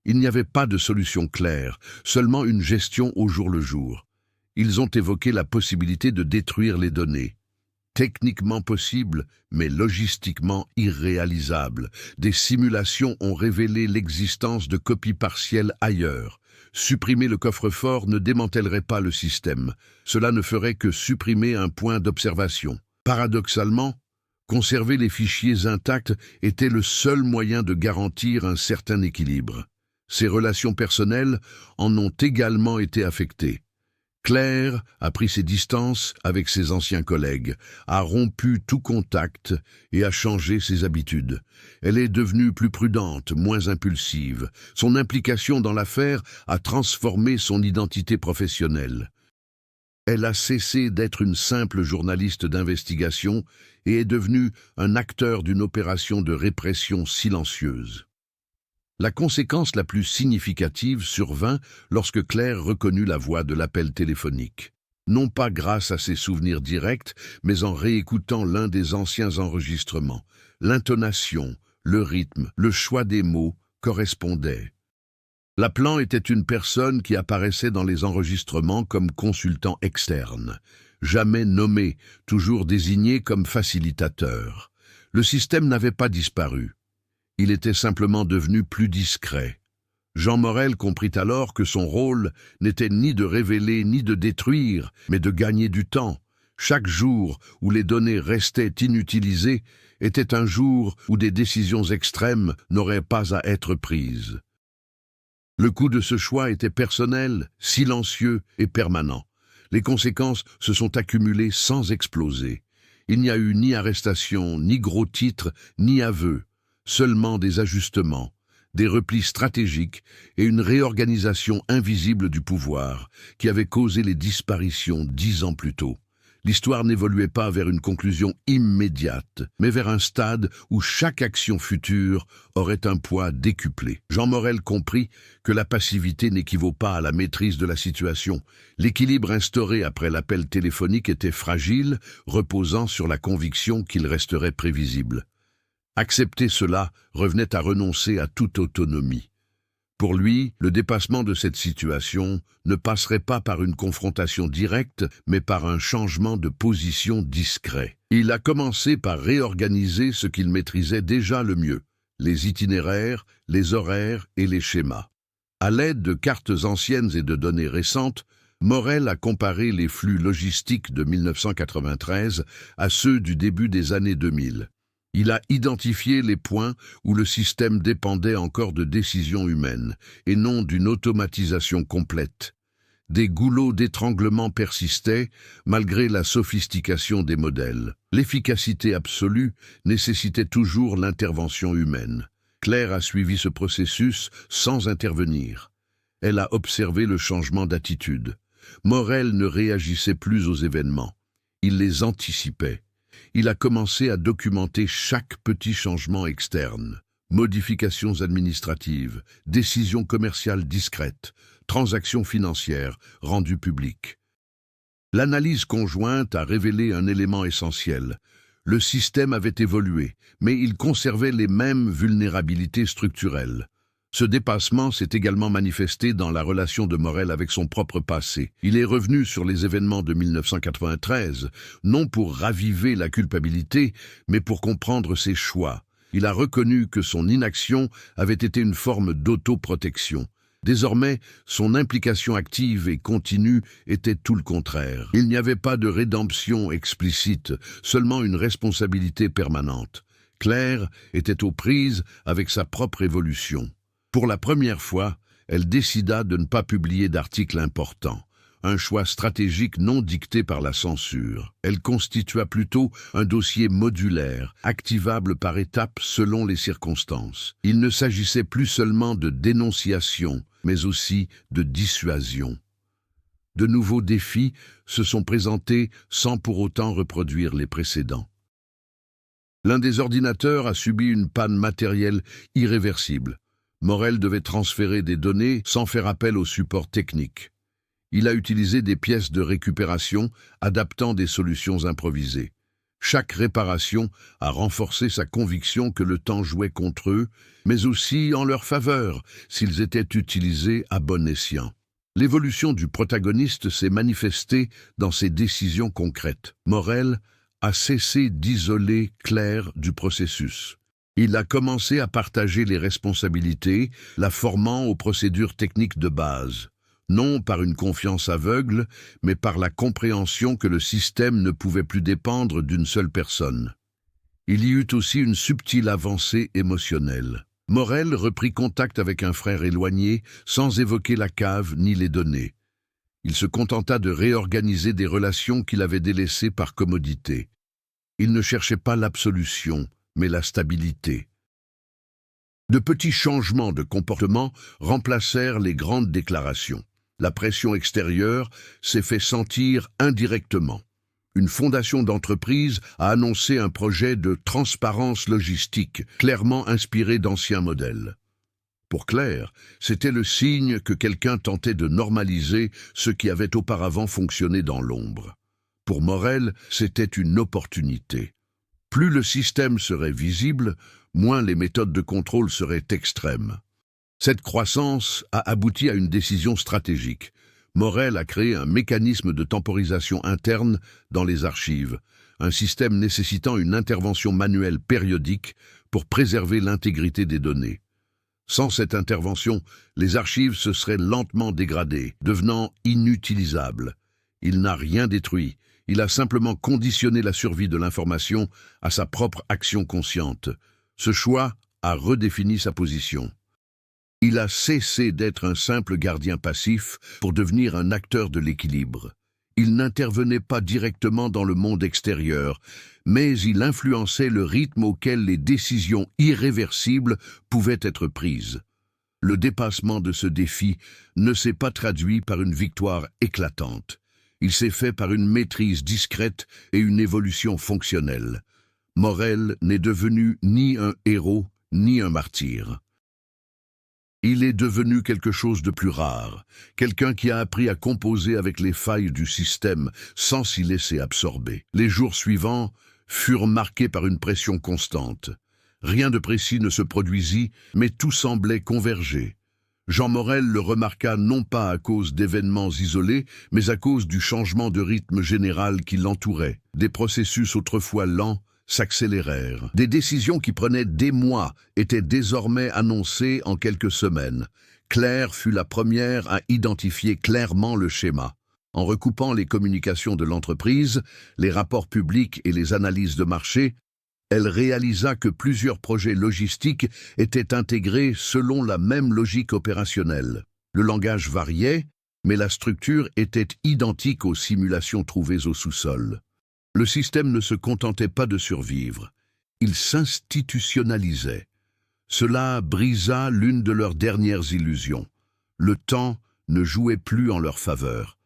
Il n'y avait pas de solution claire, seulement une gestion au jour le jour. Ils ont évoqué la possibilité de détruire les données. Techniquement possible, mais logistiquement irréalisable. Des simulations ont révélé l'existence de copies partielles ailleurs. Supprimer le coffre-fort ne démantèlerait pas le système. Cela ne ferait que supprimer un point d'observation. Paradoxalement, conserver les fichiers intacts était le seul moyen de garantir un certain équilibre. Ses relations personnelles en ont également été affectées. Claire a pris ses distances avec ses anciens collègues, a rompu tout contact et a changé ses habitudes. Elle est devenue plus prudente, moins impulsive. Son implication dans l'affaire a transformé son identité professionnelle. Elle a cessé d'être une simple journaliste d'investigation et est devenue un acteur d'une opération de répression silencieuse. La conséquence la plus significative survint lorsque Claire reconnut la voix de l'appel téléphonique. Non pas grâce à ses souvenirs directs, mais en réécoutant l'un des anciens enregistrements. L'intonation, le rythme, le choix des mots correspondaient. L'appelant était une personne qui apparaissait dans les enregistrements comme consultant externe. Jamais nommé, toujours désigné comme facilitateur. Le système n'avait pas disparu. Il était simplement devenu plus discret. Jean Morel comprit alors que son rôle n'était ni de révéler ni de détruire, mais de gagner du temps. Chaque jour où les données restaient inutilisées était un jour où des décisions extrêmes n'auraient pas à être prises. Le coût de ce choix était personnel, silencieux et permanent. Les conséquences se sont accumulées sans exploser. Il n'y a eu ni arrestation, ni gros titres, ni aveux. Seulement des ajustements, des replis stratégiques et une réorganisation invisible du pouvoir qui avait causé les disparitions 10 ans plus tôt. L'histoire n'évoluait pas vers une conclusion immédiate, mais vers un stade où chaque action future aurait un poids décuplé. Jean Morel comprit que la passivité n'équivaut pas à la maîtrise de la situation. L'équilibre instauré après l'appel téléphonique était fragile, reposant sur la conviction qu'il resterait prévisible. Accepter cela revenait à renoncer à toute autonomie. Pour lui, le dépassement de cette situation ne passerait pas par une confrontation directe, mais par un changement de position discret. Il a commencé par réorganiser ce qu'il maîtrisait déjà le mieux, les itinéraires, les horaires et les schémas. À l'aide de cartes anciennes et de données récentes, Morel a comparé les flux logistiques de 1993 à ceux du début des années 2000. Il a identifié les points où le système dépendait encore de décisions humaines, et non d'une automatisation complète. Des goulots d'étranglement persistaient, malgré la sophistication des modèles. L'efficacité absolue nécessitait toujours l'intervention humaine. Claire a suivi ce processus sans intervenir. Elle a observé le changement d'attitude. Morel ne réagissait plus aux événements. Il les anticipait. Il a commencé à documenter chaque petit changement externe. Modifications administratives, décisions commerciales discrètes, transactions financières rendues publiques. L'analyse conjointe a révélé un élément essentiel. Le système avait évolué, mais il conservait les mêmes vulnérabilités structurelles. Ce dépassement s'est également manifesté dans la relation de Morel avec son propre passé. Il est revenu sur les événements de 1993, non pour raviver la culpabilité, mais pour comprendre ses choix. Il a reconnu que son inaction avait été une forme d'autoprotection. Désormais, son implication active et continue était tout le contraire. Il n'y avait pas de rédemption explicite, seulement une responsabilité permanente. Claire était aux prises avec sa propre évolution. Pour la première fois, elle décida de ne pas publier d'articles importants, un choix stratégique non dicté par la censure. Elle constitua plutôt un dossier modulaire, activable par étapes selon les circonstances. Il ne s'agissait plus seulement de dénonciation, mais aussi de dissuasion. De nouveaux défis se sont présentés sans pour autant reproduire les précédents. L'un des ordinateurs a subi une panne matérielle irréversible. Morel devait transférer des données sans faire appel au support technique. Il a utilisé des pièces de récupération, adaptant des solutions improvisées. Chaque réparation a renforcé sa conviction que le temps jouait contre eux, mais aussi en leur faveur, s'ils étaient utilisés à bon escient. L'évolution du protagoniste s'est manifestée dans ses décisions concrètes. Morel a cessé d'isoler Claire du processus. Il a commencé à partager les responsabilités, la formant aux procédures techniques de base, non par une confiance aveugle, mais par la compréhension que le système ne pouvait plus dépendre d'une seule personne. Il y eut aussi une subtile avancée émotionnelle. Morel reprit contact avec un frère éloigné, sans évoquer la cave ni les données. Il se contenta de réorganiser des relations qu'il avait délaissées par commodité. Il ne cherchait pas l'absolution, mais la stabilité. De petits changements de comportement remplacèrent les grandes déclarations. La pression extérieure s'est fait sentir indirectement. Une fondation d'entreprise a annoncé un projet de transparence logistique, clairement inspiré d'anciens modèles. Pour Claire, c'était le signe que quelqu'un tentait de normaliser ce qui avait auparavant fonctionné dans l'ombre. Pour Morel, c'était une opportunité. Plus le système serait visible, moins les méthodes de contrôle seraient extrêmes. Cette croissance a abouti à une décision stratégique. Morel a créé un mécanisme de temporisation interne dans les archives, un système nécessitant une intervention manuelle périodique pour préserver l'intégrité des données. Sans cette intervention, les archives se seraient lentement dégradées, devenant inutilisables. Il n'a rien détruit. Il a simplement conditionné la survie de l'information à sa propre action consciente. Ce choix a redéfini sa position. Il a cessé d'être un simple gardien passif pour devenir un acteur de l'équilibre. Il n'intervenait pas directement dans le monde extérieur, mais il influençait le rythme auquel les décisions irréversibles pouvaient être prises. Le dépassement de ce défi ne s'est pas traduit par une victoire éclatante. Il s'est fait par une maîtrise discrète et une évolution fonctionnelle. Morel n'est devenu ni un héros, ni un martyr. Il est devenu quelque chose de plus rare, quelqu'un qui a appris à composer avec les failles du système sans s'y laisser absorber. Les jours suivants furent marqués par une pression constante. Rien de précis ne se produisit, mais tout semblait converger. Jean Morel le remarqua non pas à cause d'événements isolés, mais à cause du changement de rythme général qui l'entourait. Des processus autrefois lents s'accélérèrent. Des décisions qui prenaient des mois étaient désormais annoncées en quelques semaines. Claire fut la première à identifier clairement le schéma. En recoupant les communications de l'entreprise, les rapports publics et les analyses de marché, elle réalisa que plusieurs projets logistiques étaient intégrés selon la même logique opérationnelle. Le langage variait, mais la structure était identique aux simulations trouvées au sous-sol. Le système ne se contentait pas de survivre, il s'institutionnalisait. Cela brisa l'une de leurs dernières illusions. Le temps ne jouait plus en leur faveur.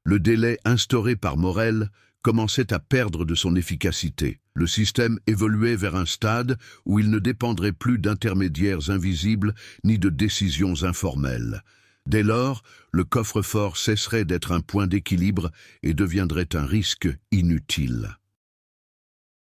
Le délai instauré par Morel commençait à perdre de son efficacité. Le système évoluait vers un stade où il ne dépendrait plus d'intermédiaires invisibles ni de décisions informelles. Dès lors, le coffre-fort cesserait d'être un point d'équilibre et deviendrait un risque inutile.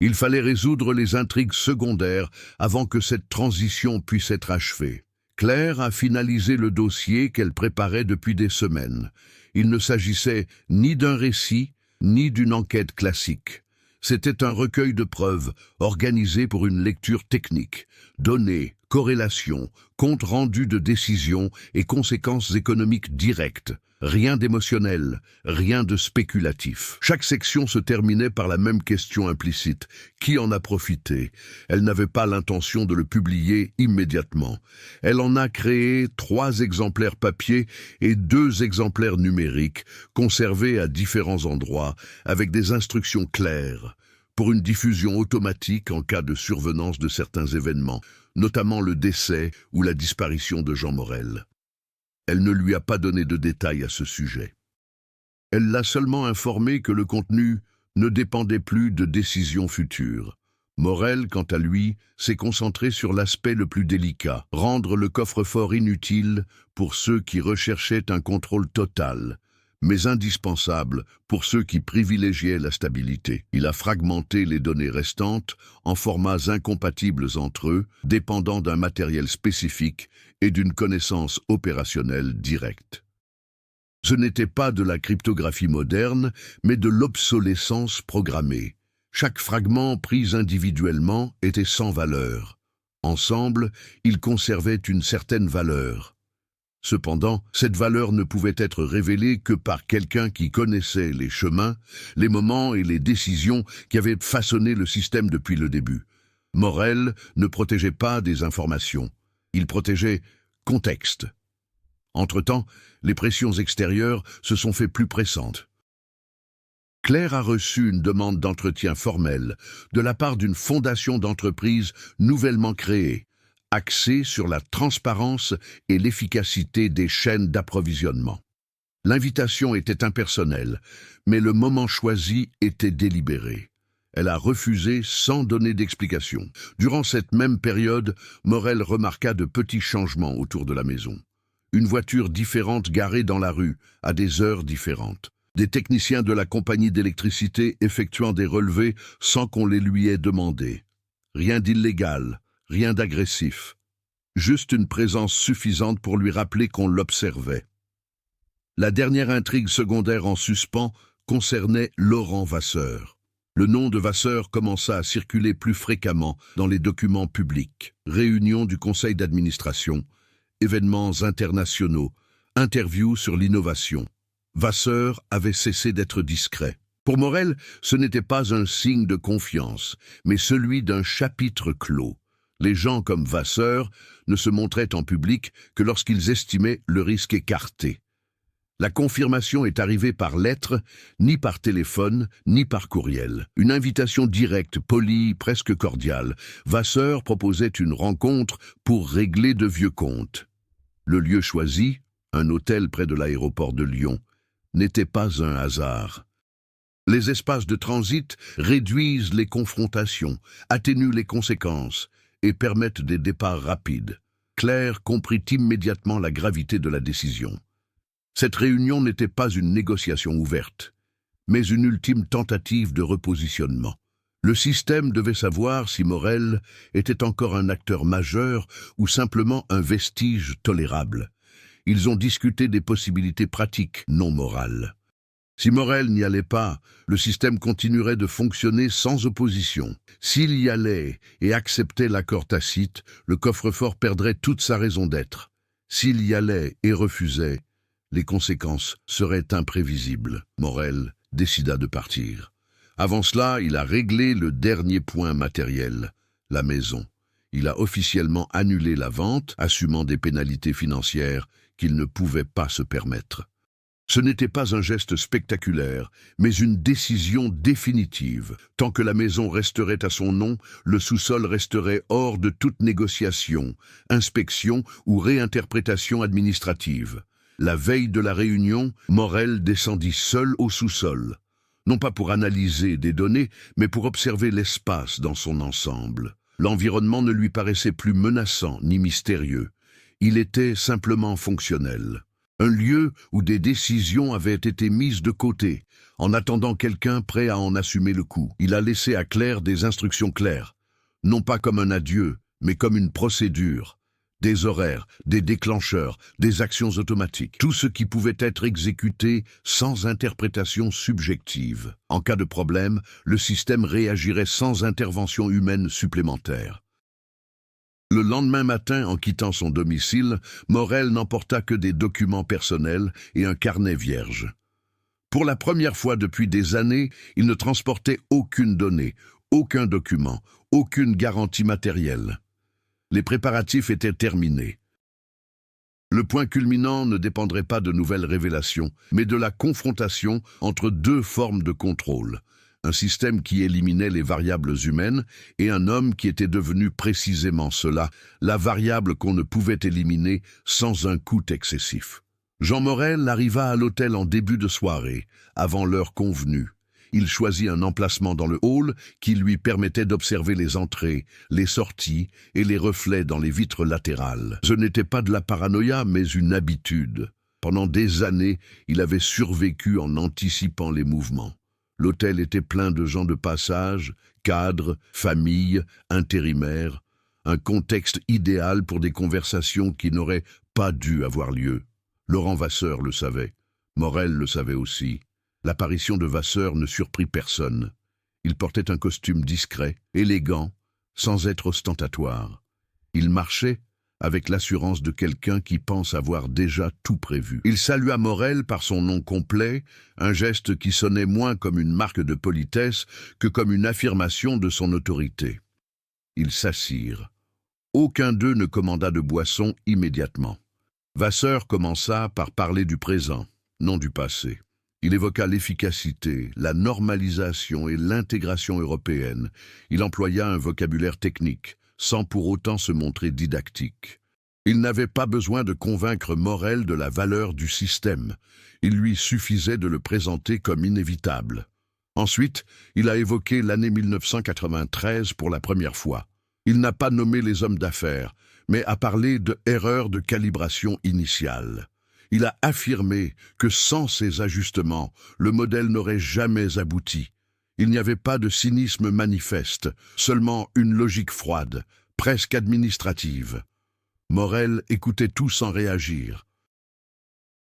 Il fallait résoudre les intrigues secondaires avant que cette transition puisse être achevée. Claire a finalisé le dossier qu'elle préparait depuis des semaines. Il ne s'agissait ni d'un récit, ni d'une enquête classique. C'était un recueil de preuves organisé pour une lecture technique. Données, corrélations, comptes rendus de décisions et conséquences économiques directes. Rien d'émotionnel, rien de spéculatif. Chaque section se terminait par la même question implicite. Qui en a profité? Elle n'avait pas l'intention de le publier immédiatement. Elle en a créé 3 exemplaires papier et 2 exemplaires numériques, conservés à différents endroits, avec des instructions claires, pour une diffusion automatique en cas de survenance de certains événements, notamment le décès ou la disparition de Jean Morel. Elle ne lui a pas donné de détails à ce sujet. Elle l'a seulement informé que le contenu ne dépendait plus de décisions futures. Morel, quant à lui, s'est concentré sur l'aspect le plus délicat, rendre le coffre-fort inutile pour ceux qui recherchaient un contrôle total, mais indispensable pour ceux qui privilégiaient la stabilité. Il a fragmenté les données restantes en formats incompatibles entre eux, dépendant d'un matériel spécifique et d'une connaissance opérationnelle directe. Ce n'était pas de la cryptographie moderne, mais de l'obsolescence programmée. Chaque fragment pris individuellement était sans valeur. Ensemble, ils conservaient une certaine valeur. Cependant, cette valeur ne pouvait être révélée que par quelqu'un qui connaissait les chemins, les moments et les décisions qui avaient façonné le système depuis le début. Morel ne protégeait pas des informations. Il protégeait contexte. Entre-temps, les pressions extérieures se sont fait plus pressantes. Claire a reçu une demande d'entretien formelle de la part d'une fondation d'entreprise nouvellement créée, axée sur la transparence et l'efficacité des chaînes d'approvisionnement. L'invitation était impersonnelle, mais le moment choisi était délibéré. Elle a refusé sans donner d'explication. Durant cette même période, Morel remarqua de petits changements autour de la maison. Une voiture différente garée dans la rue, à des heures différentes. Des techniciens de la compagnie d'électricité effectuant des relevés sans qu'on les lui ait demandé. Rien d'illégal, rien d'agressif. Juste une présence suffisante pour lui rappeler qu'on l'observait. La dernière intrigue secondaire en suspens concernait Laurent Vasseur. Le nom de Vasseur commença à circuler plus fréquemment dans les documents publics. Réunions du conseil d'administration, événements internationaux, interviews sur l'innovation. Vasseur avait cessé d'être discret. Pour Morel, ce n'était pas un signe de confiance, mais celui d'un chapitre clos. Les gens comme Vasseur ne se montraient en public que lorsqu'ils estimaient le risque écarté. La confirmation est arrivée par lettre, ni par téléphone, ni par courriel. Une invitation directe, polie, presque cordiale. Vasseur proposait une rencontre pour régler de vieux comptes. Le lieu choisi, un hôtel près de l'aéroport de Lyon, n'était pas un hasard. Les espaces de transit réduisent les confrontations, atténuent les conséquences et permettent des départs rapides. Claire comprit immédiatement la gravité de la décision. Cette réunion n'était pas une négociation ouverte, mais une ultime tentative de repositionnement. Le système devait savoir si Morel était encore un acteur majeur ou simplement un vestige tolérable. Ils ont discuté des possibilités pratiques, non morales. Si Morel n'y allait pas, le système continuerait de fonctionner sans opposition. S'il y allait et acceptait l'accord tacite, le coffre-fort perdrait toute sa raison d'être. S'il y allait et refusait, les conséquences seraient imprévisibles. Morel décida de partir. Avant cela, il a réglé le dernier point matériel, la maison. Il a officiellement annulé la vente, assumant des pénalités financières qu'il ne pouvait pas se permettre. Ce n'était pas un geste spectaculaire, mais une décision définitive. Tant que la maison resterait à son nom, le sous-sol resterait hors de toute négociation, inspection ou réinterprétation administrative. La veille de la réunion, Morel descendit seul au sous-sol, non pas pour analyser des données, mais pour observer l'espace dans son ensemble. L'environnement ne lui paraissait plus menaçant ni mystérieux. Il était simplement fonctionnel. Un lieu où des décisions avaient été mises de côté, en attendant quelqu'un prêt à en assumer le coût. Il a laissé à Claire des instructions claires, non pas comme un adieu, mais comme une procédure. Des horaires, des déclencheurs, des actions automatiques, tout ce qui pouvait être exécuté sans interprétation subjective. En cas de problème, le système réagirait sans intervention humaine supplémentaire. Le lendemain matin, en quittant son domicile, Morel n'emporta que des documents personnels et un carnet vierge. Pour la première fois depuis des années, il ne transportait aucune donnée, aucun document, aucune garantie matérielle. Les préparatifs étaient terminés. Le point culminant ne dépendrait pas de nouvelles révélations, mais de la confrontation entre deux formes de contrôle. Un système qui éliminait les variables humaines et un homme qui était devenu précisément cela, la variable qu'on ne pouvait éliminer sans un coût excessif. Jean Morel arriva à l'hôtel en début de soirée, avant l'heure convenue. Il choisit un emplacement dans le hall qui lui permettait d'observer les entrées, les sorties et les reflets dans les vitres latérales. Ce n'était pas de la paranoïa, mais une habitude. Pendant des années, il avait survécu en anticipant les mouvements. L'hôtel était plein de gens de passage, cadres, familles, intérimaires, un contexte idéal pour des conversations qui n'auraient pas dû avoir lieu. Laurent Vasseur le savait, Morel le savait aussi. L'apparition de Vasseur ne surprit personne. Il portait un costume discret, élégant, sans être ostentatoire. Il marchait avec l'assurance de quelqu'un qui pense avoir déjà tout prévu. Il salua Morel par son nom complet, un geste qui sonnait moins comme une marque de politesse que comme une affirmation de son autorité. Ils s'assirent. Aucun d'eux ne commanda de boisson immédiatement. Vasseur commença par parler du présent, non du passé. Il évoqua l'efficacité, la normalisation et l'intégration européenne. Il employa un vocabulaire technique, sans pour autant se montrer didactique. Il n'avait pas besoin de convaincre Morel de la valeur du système. Il lui suffisait de le présenter comme inévitable. Ensuite, il a évoqué l'année 1993 pour la première fois. Il n'a pas nommé les hommes d'affaires, mais a parlé de erreurs de calibration initiale. Il a affirmé que sans ces ajustements, le modèle n'aurait jamais abouti. Il n'y avait pas de cynisme manifeste, seulement une logique froide, presque administrative. Morel écoutait tout sans réagir.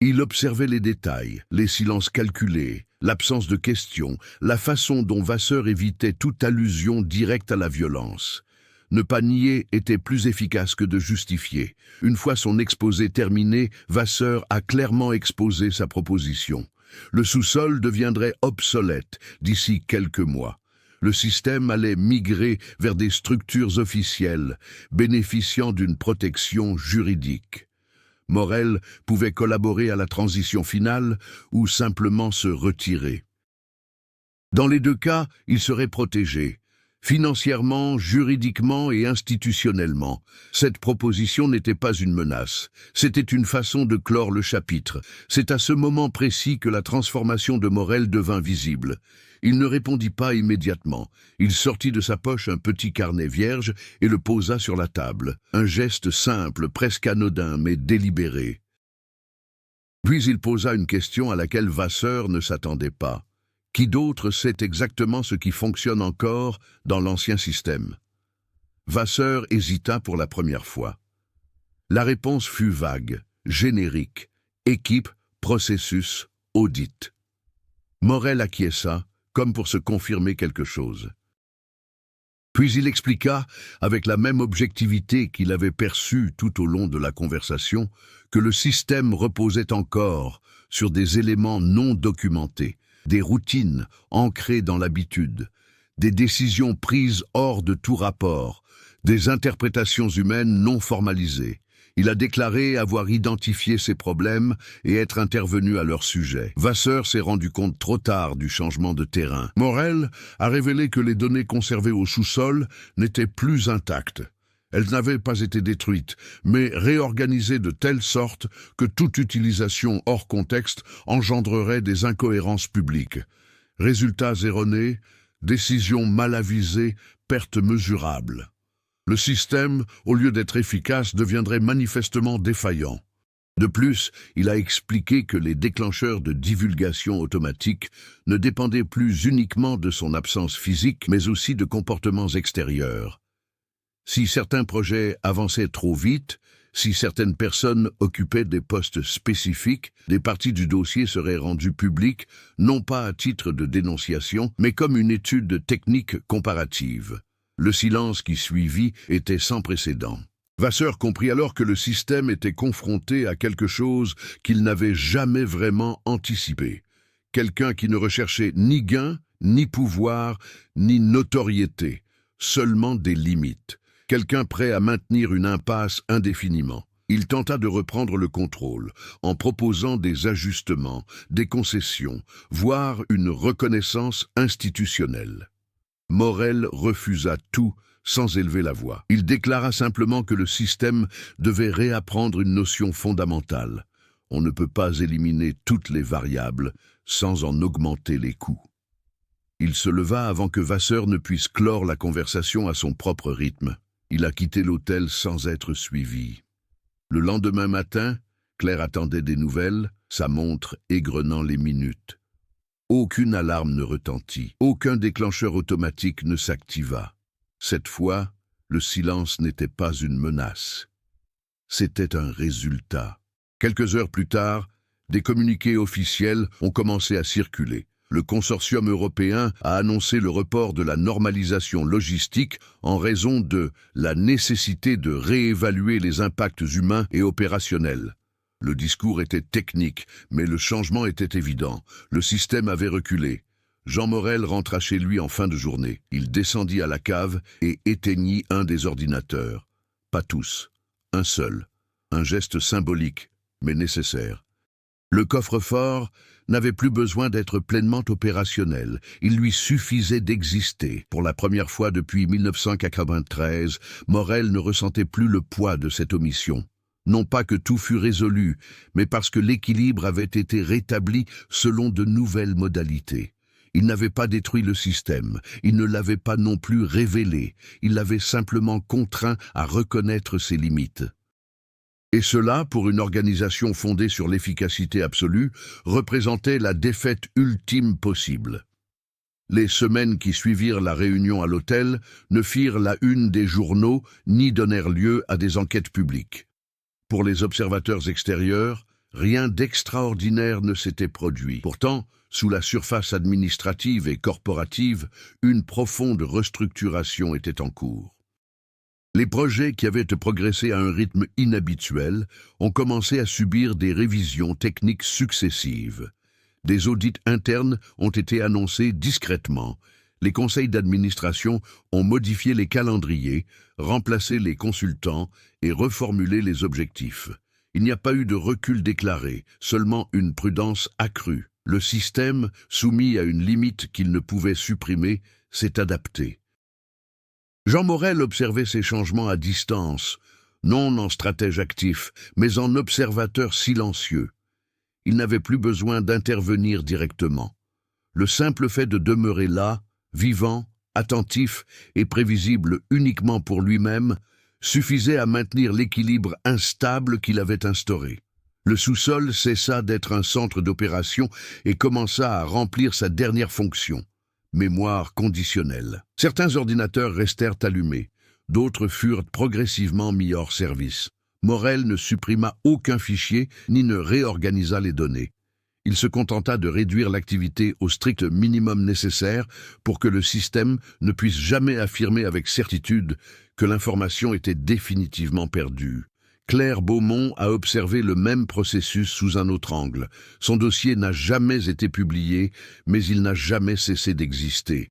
Il observait les détails, les silences calculés, l'absence de questions, la façon dont Vasseur évitait toute allusion directe à la violence. Ne pas nier était plus efficace que de justifier. Une fois son exposé terminé, Vasseur a clairement exposé sa proposition. Le sous-sol deviendrait obsolète d'ici quelques mois. Le système allait migrer vers des structures officielles, bénéficiant d'une protection juridique. Morel pouvait collaborer à la transition finale ou simplement se retirer. Dans les deux cas, il serait protégé. Financièrement, juridiquement et institutionnellement, cette proposition n'était pas une menace. C'était une façon de clore le chapitre. C'est à ce moment précis que la transformation de Morel devint visible. Il ne répondit pas immédiatement. Il sortit de sa poche un petit carnet vierge et le posa sur la table. Un geste simple, presque anodin, mais délibéré. Puis il posa une question à laquelle Vasseur ne s'attendait pas. Qui d'autre sait exactement ce qui fonctionne encore dans l'ancien système? Vasseur hésita pour la première fois. La réponse fut vague, générique. Équipe, processus, audit. Morel acquiesça, comme pour se confirmer quelque chose. Puis il expliqua, avec la même objectivité qu'il avait perçue tout au long de la conversation, que le système reposait encore sur des éléments non documentés, des routines ancrées dans l'habitude, des décisions prises hors de tout rapport, des interprétations humaines non formalisées. Il a déclaré avoir identifié ces problèmes et être intervenu à leur sujet. Vasseur s'est rendu compte trop tard du changement de terrain. Morel a révélé que les données conservées au sous-sol n'étaient plus intactes. Elles n'avaient pas été détruites, mais réorganisées de telle sorte que toute utilisation hors contexte engendrerait des incohérences publiques. Résultats erronés, décisions mal avisées, pertes mesurables. Le système, au lieu d'être efficace, deviendrait manifestement défaillant. De plus, il a expliqué que les déclencheurs de divulgation automatique ne dépendaient plus uniquement de son absence physique, mais aussi de comportements extérieurs. Si certains projets avançaient trop vite, si certaines personnes occupaient des postes spécifiques, des parties du dossier seraient rendues publiques, non pas à titre de dénonciation, mais comme une étude technique comparative. Le silence qui suivit était sans précédent. Vasseur comprit alors que le système était confronté à quelque chose qu'il n'avait jamais vraiment anticipé. Quelqu'un qui ne recherchait ni gain, ni pouvoir, ni notoriété, seulement des limites. Quelqu'un prêt à maintenir une impasse indéfiniment. Il tenta de reprendre le contrôle, en proposant des ajustements, des concessions, voire une reconnaissance institutionnelle. Morel refusa tout sans élever la voix. Il déclara simplement que le système devait réapprendre une notion fondamentale. On ne peut pas éliminer toutes les variables sans en augmenter les coûts. Il se leva avant que Vasseur ne puisse clore la conversation à son propre rythme. Il a quitté l'hôtel sans être suivi. Le lendemain matin, Claire attendait des nouvelles, sa montre égrenant les minutes. Aucune alarme ne retentit, aucun déclencheur automatique ne s'activa. Cette fois, le silence n'était pas une menace. C'était un résultat. Quelques heures plus tard, des communiqués officiels ont commencé à circuler. Le consortium européen a annoncé le report de la normalisation logistique en raison de la nécessité de réévaluer les impacts humains et opérationnels. Le discours était technique, mais le changement était évident. Le système avait reculé. Jean Morel rentra chez lui en fin de journée. Il descendit à la cave et éteignit un des ordinateurs. Pas tous, un seul. Un geste symbolique, mais nécessaire. Le coffre-fort n'avait plus besoin d'être pleinement opérationnel. Il lui suffisait d'exister. Pour la première fois depuis 1993, Morel ne ressentait plus le poids de cette omission. Non pas que tout fût résolu, mais parce que l'équilibre avait été rétabli selon de nouvelles modalités. Il n'avait pas détruit le système, il ne l'avait pas non plus révélé, il l'avait simplement contraint à reconnaître ses limites. Et cela, pour une organisation fondée sur l'efficacité absolue, représentait la défaite ultime possible. Les semaines qui suivirent la réunion à l'hôtel ne firent la une des journaux ni donnèrent lieu à des enquêtes publiques. Pour les observateurs extérieurs, rien d'extraordinaire ne s'était produit. Pourtant, sous la surface administrative et corporative, une profonde restructuration était en cours. Les projets qui avaient progressé à un rythme inhabituel ont commencé à subir des révisions techniques successives. Des audits internes ont été annoncés discrètement. Les conseils d'administration ont modifié les calendriers, remplacé les consultants et reformulé les objectifs. Il n'y a pas eu de recul déclaré, seulement une prudence accrue. Le système, soumis à une limite qu'il ne pouvait supprimer, s'est adapté. Jean Morel observait ces changements à distance, non en stratège actif, mais en observateur silencieux. Il n'avait plus besoin d'intervenir directement. Le simple fait de demeurer là, vivant, attentif et prévisible uniquement pour lui-même, suffisait à maintenir l'équilibre instable qu'il avait instauré. Le sous-sol cessa d'être un centre d'opération et commença à remplir sa dernière fonction. Mémoire conditionnelle. Certains ordinateurs restèrent allumés, d'autres furent progressivement mis hors service. Morel ne supprima aucun fichier ni ne réorganisa les données. Il se contenta de réduire l'activité au strict minimum nécessaire pour que le système ne puisse jamais affirmer avec certitude que l'information était définitivement perdue. Claire Beaumont a observé le même processus sous un autre angle. Son dossier n'a jamais été publié, mais il n'a jamais cessé d'exister.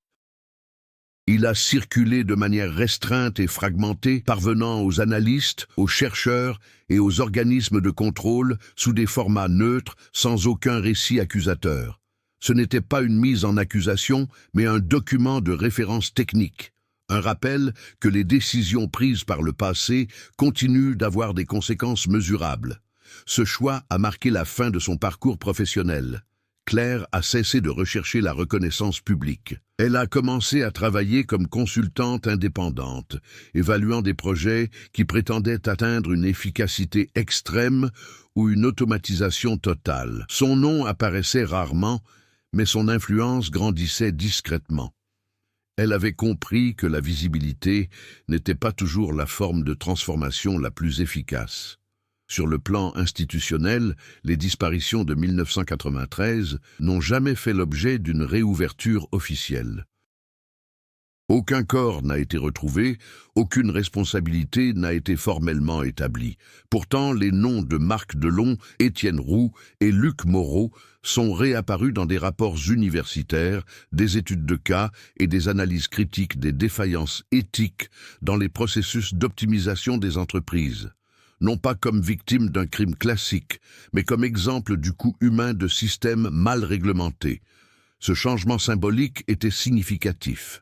Il a circulé de manière restreinte et fragmentée, parvenant aux analystes, aux chercheurs et aux organismes de contrôle sous des formats neutres, sans aucun récit accusateur. Ce n'était pas une mise en accusation, mais un document de référence technique. Un rappel que les décisions prises par le passé continuent d'avoir des conséquences mesurables. Ce choix a marqué la fin de son parcours professionnel. Claire a cessé de rechercher la reconnaissance publique. Elle a commencé à travailler comme consultante indépendante, évaluant des projets qui prétendaient atteindre une efficacité extrême ou une automatisation totale. Son nom apparaissait rarement, mais son influence grandissait discrètement. Elle avait compris que la visibilité n'était pas toujours la forme de transformation la plus efficace. Sur le plan institutionnel, les disparitions de 1993 n'ont jamais fait l'objet d'une réouverture officielle. Aucun corps n'a été retrouvé, aucune responsabilité n'a été formellement établie. Pourtant, les noms de Marc Delon, Étienne Roux et Luc Moreau sont réapparus dans des rapports universitaires, des études de cas et des analyses critiques des défaillances éthiques dans les processus d'optimisation des entreprises. Non pas comme victimes d'un crime classique, mais comme exemple du coût humain de systèmes mal réglementés. Ce changement symbolique était significatif.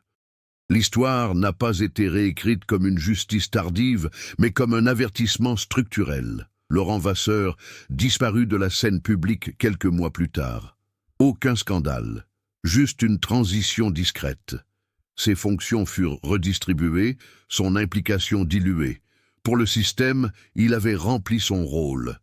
L'histoire n'a pas été réécrite comme une justice tardive, mais comme un avertissement structurel. Laurent Vasseur disparut de la scène publique quelques mois plus tard. Aucun scandale, juste une transition discrète. Ses fonctions furent redistribuées, son implication diluée. Pour le système, il avait rempli son rôle.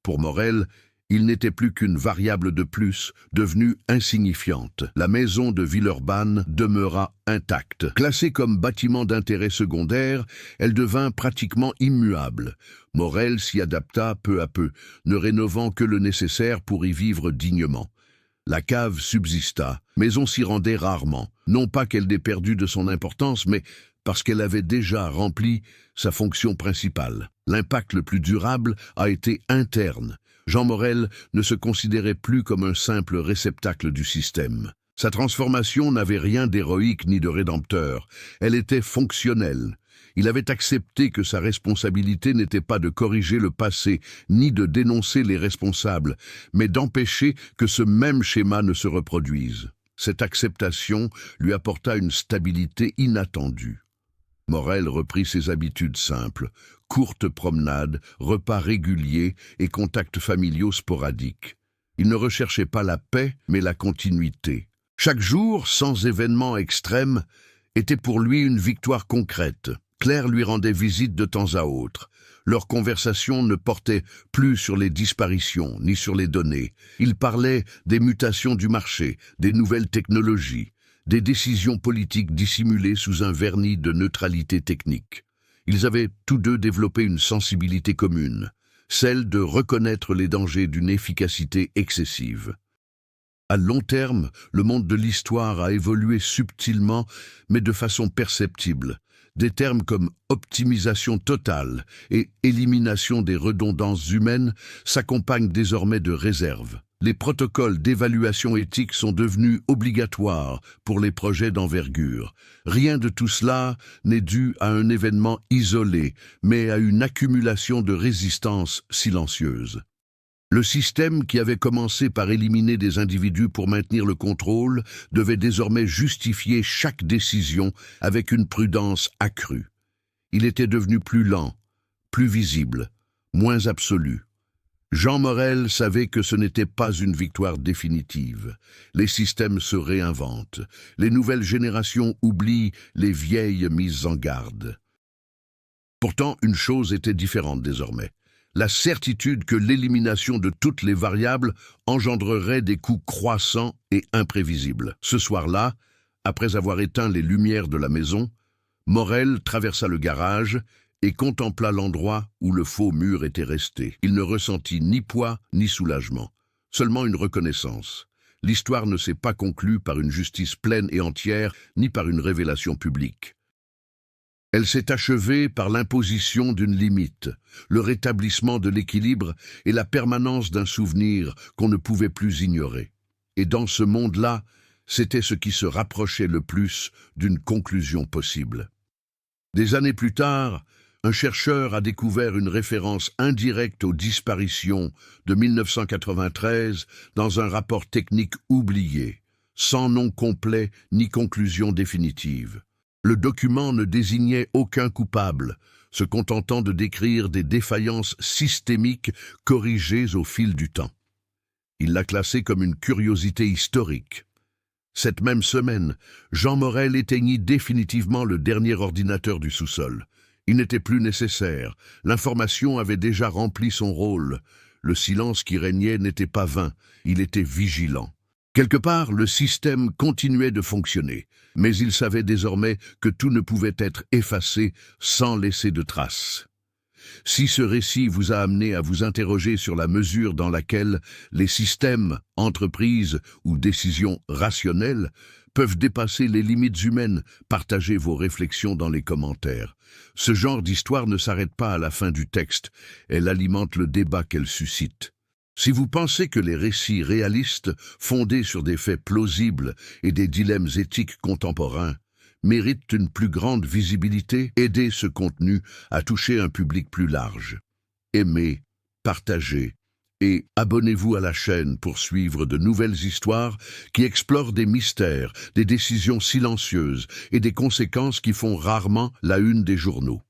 Pour Morel, il n'était plus qu'une variable de plus, devenue insignifiante. La maison de Villeurbanne demeura intacte. Classée comme bâtiment d'intérêt secondaire, elle devint pratiquement immuable. Morel s'y adapta peu à peu, ne rénovant que le nécessaire pour y vivre dignement. La cave subsista, mais on s'y rendait rarement. Non pas qu'elle n'ait perdu de son importance, mais parce qu'elle avait déjà rempli sa fonction principale. L'impact le plus durable a été interne. Jean Morel ne se considérait plus comme un simple réceptacle du système. Sa transformation n'avait rien d'héroïque ni de rédempteur. Elle était fonctionnelle. Il avait accepté que sa responsabilité n'était pas de corriger le passé, ni de dénoncer les responsables, mais d'empêcher que ce même schéma ne se reproduise. Cette acceptation lui apporta une stabilité inattendue. Morel reprit ses habitudes simples, courtes promenades, repas réguliers et contacts familiaux sporadiques. Il ne recherchait pas la paix, mais la continuité. Chaque jour, sans événement extrême, était pour lui une victoire concrète. Claire lui rendait visite de temps à autre. Leurs conversations ne portaient plus sur les disparitions, ni sur les données. Ils parlaient des mutations du marché, des nouvelles technologies, des décisions politiques dissimulées sous un vernis de neutralité technique. Ils avaient tous deux développé une sensibilité commune, celle de reconnaître les dangers d'une efficacité excessive. À long terme, le monde de l'histoire a évolué subtilement, mais de façon perceptible. Des termes comme optimisation totale et élimination des redondances humaines s'accompagnent désormais de réserves. Les protocoles d'évaluation éthique sont devenus obligatoires pour les projets d'envergure. Rien de tout cela n'est dû à un événement isolé, mais à une accumulation de résistances silencieuses. Le système qui avait commencé par éliminer des individus pour maintenir le contrôle devait désormais justifier chaque décision avec une prudence accrue. Il était devenu plus lent, plus visible, moins absolu. Jean Morel savait que ce n'était pas une victoire définitive. Les systèmes se réinventent. Les nouvelles générations oublient les vieilles mises en garde. Pourtant, une chose était différente désormais. La certitude que l'élimination de toutes les variables engendrerait des coûts croissants et imprévisibles. Ce soir-là, après avoir éteint les lumières de la maison, Morel traversa le garage et contempla l'endroit où le faux mur était resté. Il ne ressentit ni poids ni soulagement, seulement une reconnaissance. L'histoire ne s'est pas conclue par une justice pleine et entière, ni par une révélation publique. Elle s'est achevée par l'imposition d'une limite, le rétablissement de l'équilibre et la permanence d'un souvenir qu'on ne pouvait plus ignorer. Et dans ce monde-là, c'était ce qui se rapprochait le plus d'une conclusion possible. Des années plus tard, un chercheur a découvert une référence indirecte aux disparitions de 1993 dans un rapport technique oublié, sans nom complet ni conclusion définitive. Le document ne désignait aucun coupable, se contentant de décrire des défaillances systémiques corrigées au fil du temps. Il l'a classé comme une curiosité historique. Cette même semaine, Jean Morel éteignit définitivement le dernier ordinateur du sous-sol. Il n'était plus nécessaire, l'information avait déjà rempli son rôle. Le silence qui régnait n'était pas vain, il était vigilant. Quelque part, le système continuait de fonctionner, mais il savait désormais que tout ne pouvait être effacé sans laisser de traces. Si ce récit vous a amené à vous interroger sur la mesure dans laquelle les systèmes, entreprises ou décisions rationnelles peuvent dépasser les limites humaines, partagez vos réflexions dans les commentaires. Ce genre d'histoire ne s'arrête pas à la fin du texte, elle alimente le débat qu'elle suscite. Si vous pensez que les récits réalistes, fondés sur des faits plausibles et des dilemmes éthiques contemporains, méritent une plus grande visibilité, aidez ce contenu à toucher un public plus large. Aimez, partagez et abonnez-vous à la chaîne pour suivre de nouvelles histoires qui explorent des mystères, des décisions silencieuses et des conséquences qui font rarement la une des journaux.